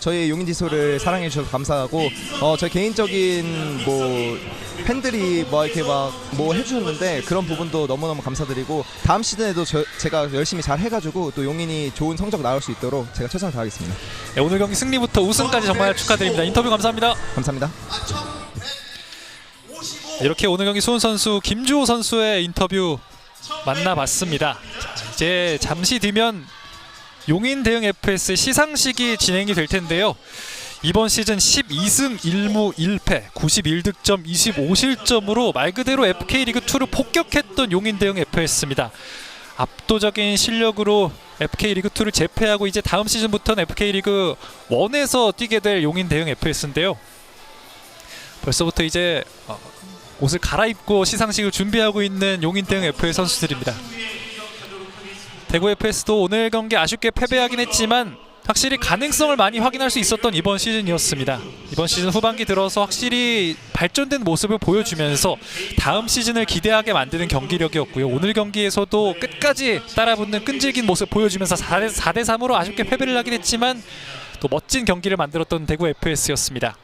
저희 용인지소를 사랑해 주셔서 감사하고 저희 개인적인 뭐 팬들이 뭐 이렇게 막 뭐 해주셨는데 그런 부분도 너무너무 감사드리고 다음 시즌에도 제가 열심히 잘 해가지고 또 용인이 좋은 성적 나올 수 있도록 제가 최선을 다하겠습니다. 네, 오늘 경기 승리부터 우승까지 정말 축하드립니다. 인터뷰 감사합니다. 감사합니다. 이렇게 오늘 경기 수훈 선수, 김주호 선수의 인터뷰 만나봤습니다. 이제 잠시 뒤면 용인 대형 FS 시상식이 진행이 될 텐데요. 이번 시즌 12승 1무 1패 91득점 25실점으로 말 그대로 FK 리그2를 폭격했던 용인 대형 FS입니다. 압도적인 실력으로 FK 리그2를 제패하고 이제 다음 시즌부터는 FK 리그 1에서 뛰게 될 용인 대형 FS인데요. 벌써부터 이제 옷을 갈아입고 시상식을 준비하고 있는 용인 대형 FS 선수들입니다. 대구 FS도 오늘 경기 아쉽게 패배하긴 했지만 확실히 가능성을 많이 확인할 수 있었던 이번 시즌이었습니다. 이번 시즌 후반기 들어서 확실히 발전된 모습을 보여주면서 다음 시즌을 기대하게 만드는 경기력이었고요. 오늘 경기에서도 끝까지 따라붙는 끈질긴 모습 보여주면서 4대3으로 아쉽게 패배를 하긴 했지만 또 멋진 경기를 만들었던 대구 FS였습니다.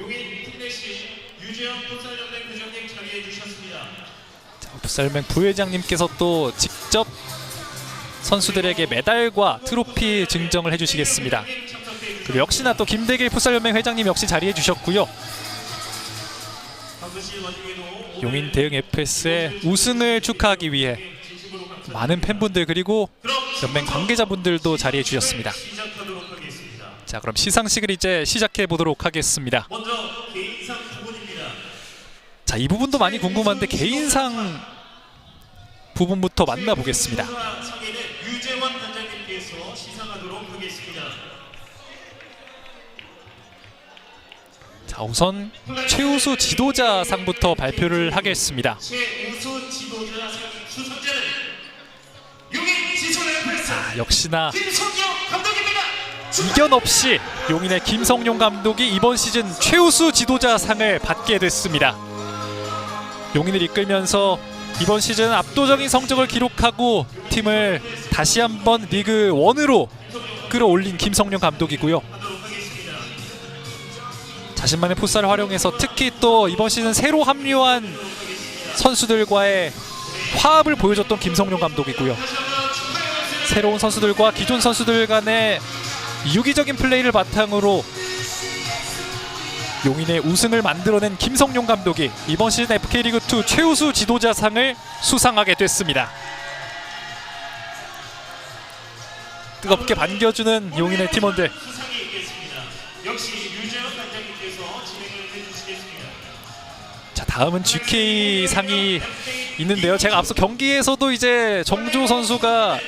용인 팀내시 유재현 풋살연맹 부장님 자리해 주셨습니다. 풋살연맹 부회장님께서 또 직접 선수들에게 메달과 트로피 증정을 해주시겠습니다. 그리고 역시나 또 김대길 풋살연맹 회장님 역시 자리해 주셨고요. 용인 대형 FS의 우승을 축하하기 위해 많은 팬분들 그리고 연맹 관계자분들도 자리해 주셨습니다. 자, 그럼 시상식을 이제 시작해 보도록 하겠습니다. 자, 이 부분도 많이 궁금한데 개인상 부분부터 만나보겠습니다. 유재환 단장님께서 시상하도록 하겠습니다. 자, 우선 최우수 지도자상부터 발표를 하겠습니다. 최우수 지도자 수상자는 용인 지솔 FS 자, 역시나 김성용 감독입니다. 이견 없이 용인의 김성용 감독이 이번 시즌 최우수 지도자상을 받게 됐습니다. 용인을 이끌면서 이번 시즌 압도적인 성적을 기록하고 팀을 다시 한번 리그 1으로 끌어올린 김성용 감독이고요. 자신만의 풋살을 활용해서 특히 또 이번 시즌 새로 합류한 선수들과의 화합을 보여줬던 김성용 감독이고요. 새로운 선수들과 기존 선수들 간의 유기적인 플레이를 바탕으로 용인의 우승을 만들어낸 김성용 감독이 이번 시즌 FK리그2 최우수 지도자상을 수상하게 됐습니다. 뜨겁게 반겨주는 용인의 팀원들. 수상이 있겠습니다. 역시 유재현 단장님께서 진행을 해주시겠습니다. 자, 다음은 GK 상이 있는데요. 제가 앞서 경기에서도 이제 정조 선수가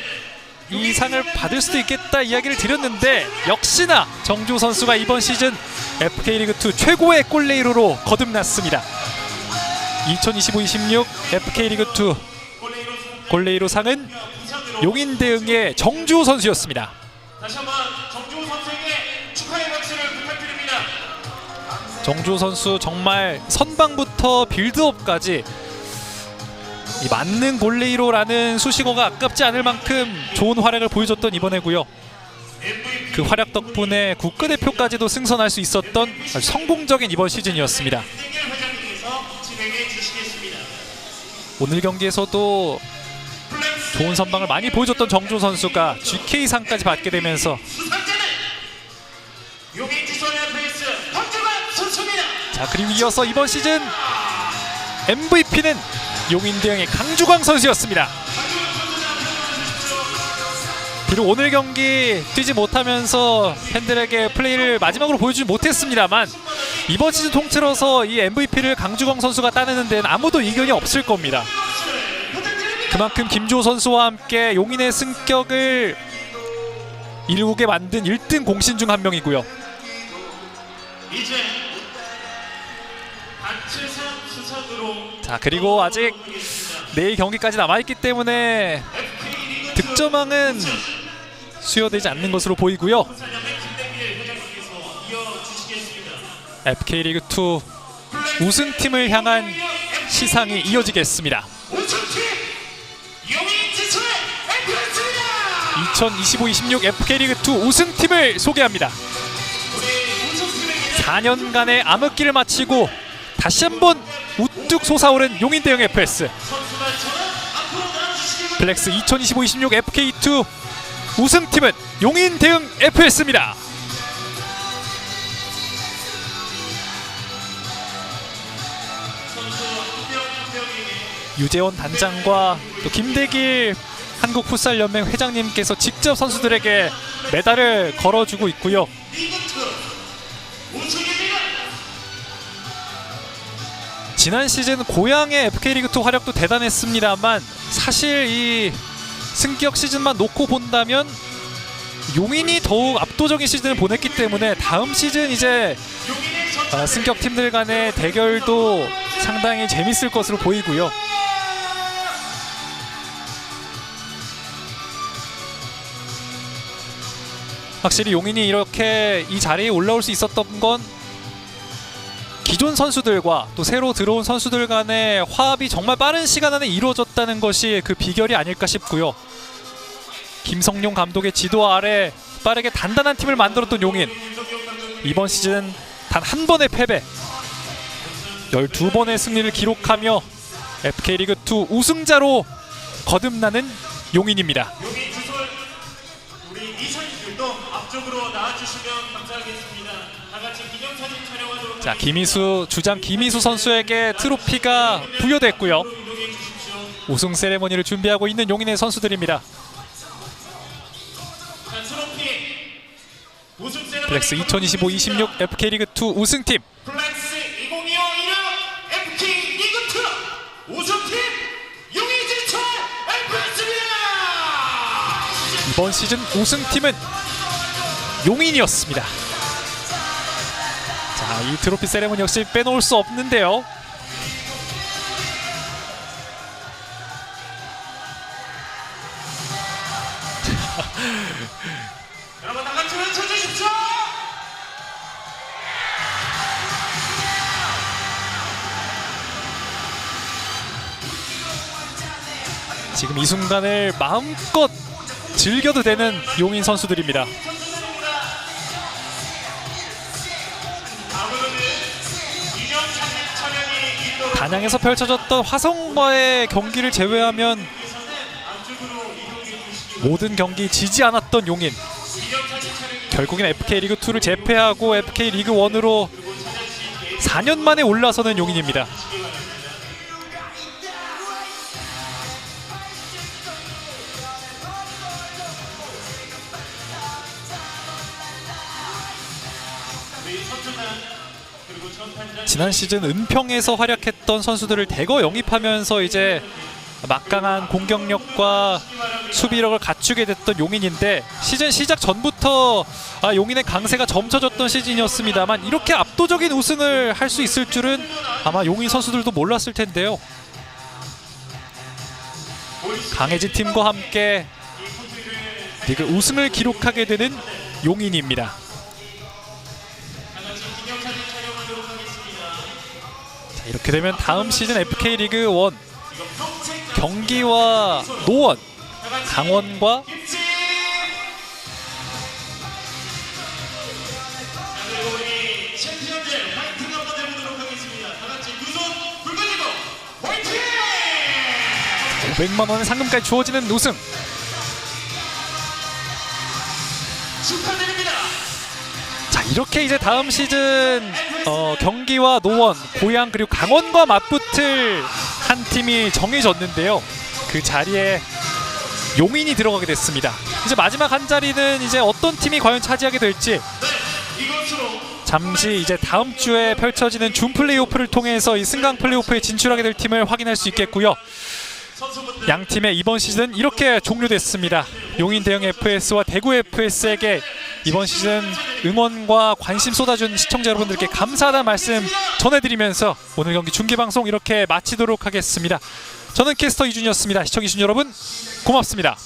이 상을 받을 수도 있겠다 이야기를 드렸는데 역시나 정조 선수가 이번 시즌 FK리그2 최고의 골레이로로 거듭났습니다. 2025-26 FK리그2 골레이로 상은 용인 대응의 정주 선수였습니다. 다시 한번 정주 선수에게 축하의 박수를 부탁드립니다. 정주 선수 정말 선방부터 빌드업까지 이 맞는 골레이로라는 수식어가 아깝지 않을 만큼 좋은 활약을 보여줬던 이번에고요. 그 활약 덕분에 국가대표까지도 승선할 수 있었던 아주 성공적인 이번 시즌이었습니다. 김대길 회장님께서 진행해 주시겠습니다. 오늘 경기에서도 좋은 선방을 많이 보여줬던 정조 선수가 GK상까지 받게 되면서 수상자는 용인 지솔 FS 박주관 선수입니다. 자, 그리고 이어서 이번 시즌 MVP는 용인 대응의 강주광 선수였습니다. 비록 오늘 경기 뛰지 못하면서 팬들에게 플레이를 마지막으로 보여주지 못했습니다만 이번 시즌 통틀어서 이 MVP를 강주광 선수가 따내는 데는 아무도 이견이 없을 겁니다. 그만큼 김주호 선수와 함께 용인의 승격을 이루게 만든 1등 공신 중 한 명이고요. 이제 단체상 수상으로 자, 그리고 아직 내일 경기까지 남아있기 때문에 득점왕은 수여되지 않는 것으로 보이고요. 김대길 회장님께서 이어주시겠습니다. FK리그2 우승팀을 향한 시상이 이어지겠습니다. 우승팀 용인 지솔 FS입니다. 2025-26 FK리그2 우승팀을 소개합니다. 우리 우승팀에게 4년간의 암흑기를 마치고 다시 한번 우뚝 솟아오른 용인 대응 FS 선수단처럼 앞으로 나와주시기 블랙스 2025-26 FK2 우승팀은 용인 대응 FS입니다. 선수 한 명에게 유재원 단장과 또 김대길 한국 풋살 연맹 회장님께서 직접 선수들에게 메달을 걸어주고 있고요. 리그2 우승입니다. 지난 시즌 고향의 FK리그2 활약도 대단했습니다만 사실 이 승격 시즌만 놓고 본다면 용인이 더욱 압도적인 시즌을 보냈기 때문에 다음 시즌 이제 용인의 선수 승격 팀들 간의 대결도 상당히 재밌을 것으로 보이고요. 확실히 용인이 이렇게 이 자리에 올라올 수 있었던 건 기존 선수들과 또 새로 들어온 선수들 간의 화합이 정말 빠른 시간 안에 이루어졌다는 것이 그 비결이 아닐까 싶고요. 김성용 감독의 지도 아래 빠르게 단단한 팀을 만들었던 용인, 이번 시즌 단 한 번의 패배, 12번의 승리를 기록하며 FK리그2 우승자로 거듭나는 용인입니다. 용인 지솔 우리 이사님들도 앞쪽으로 나와주시면 감사하겠습니다. 다 같이 기념사진 촬영하도록 자, 김희수 주장 김희수 선수에게 트로피가 부여됐고요. 이동해 주십시오. 우승 세레머니를 준비하고 있는 용인의 선수들입니다. 자, 트로피 우승 세레머니 블랙스 2025-26 FK리그2 우승팀 블랙스 2025 FK 리그2 우승팀 용인지철 FS입니다. 이번 시즌 우승팀은 용인이었습니다. 자, 이 트로피 세레모니 역시 빼놓을 수 없는데요. 여러분 다 같이 외쳐주십시오. 지금 이 순간을 마음껏 즐겨도 되는 용인 선수들입니다. 다음으로는 기념사진 촬영이 있도록 단양에서 펼쳐졌던 화성과의 경기를 제외하면 앞쪽으로 이동해 주시기 모든 경기 지지 않았던 용인. 기념사진 촬영이 결국엔 FK 리그 2를 제패하고 FK 리그 1으로 4년 만에 올라서는 용인입니다. 지난 시즌 은평에서 활약했던 선수들을 대거 영입하면서 이제 막강한 공격력과 수비력을 갖추게 됐던 용인인데, 시즌 시작 전부터 용인의 강세가 점쳐졌던 시즌이었습니다만 이렇게 압도적인 우승을 할 수 있을 줄은 아마 용인 선수들도 몰랐을 텐데요. 강해진 팀과 함께 리그 우승을 기록하게 되는 용인입니다. 자, 이렇게 되면 다음 시즌 FK 리그 1 경기와 노원, 강원과 그리고 우리 챔피언들 파이팅 한번 해보도록 하겠습니다. 다 같이 두 손 붉어지고 파이팅! 500만 원의 상금까지 주어지는 우승. 축하드립니다. 자, 이렇게 이제 다음 시즌 경기와 노원, 고양 그리고 강원과 맞붙을 한 팀이 정해졌는데요. 그 자리에 용인이 들어가게 됐습니다. 이제 마지막 한 자리는 이제 어떤 팀이 과연 차지하게 될지 이것으로 잠시 이제 다음 주에 펼쳐지는 준 플레이오프를 통해서 이 승강 플레이오프에 진출하게 될 팀을 확인할 수 있겠고요. 선수분들 양 팀의 이번 시즌 이렇게 종료됐습니다. 용인 대형 FS와 대구 FS에게 이번 시즌 응원과 관심 쏟아준 시청자 여러분들께 감사하다는 말씀 전해드리면서 오늘 경기 중계방송 이렇게 마치도록 하겠습니다. 저는 캐스터 이준이었습니다. 시청해주신 여러분 고맙습니다.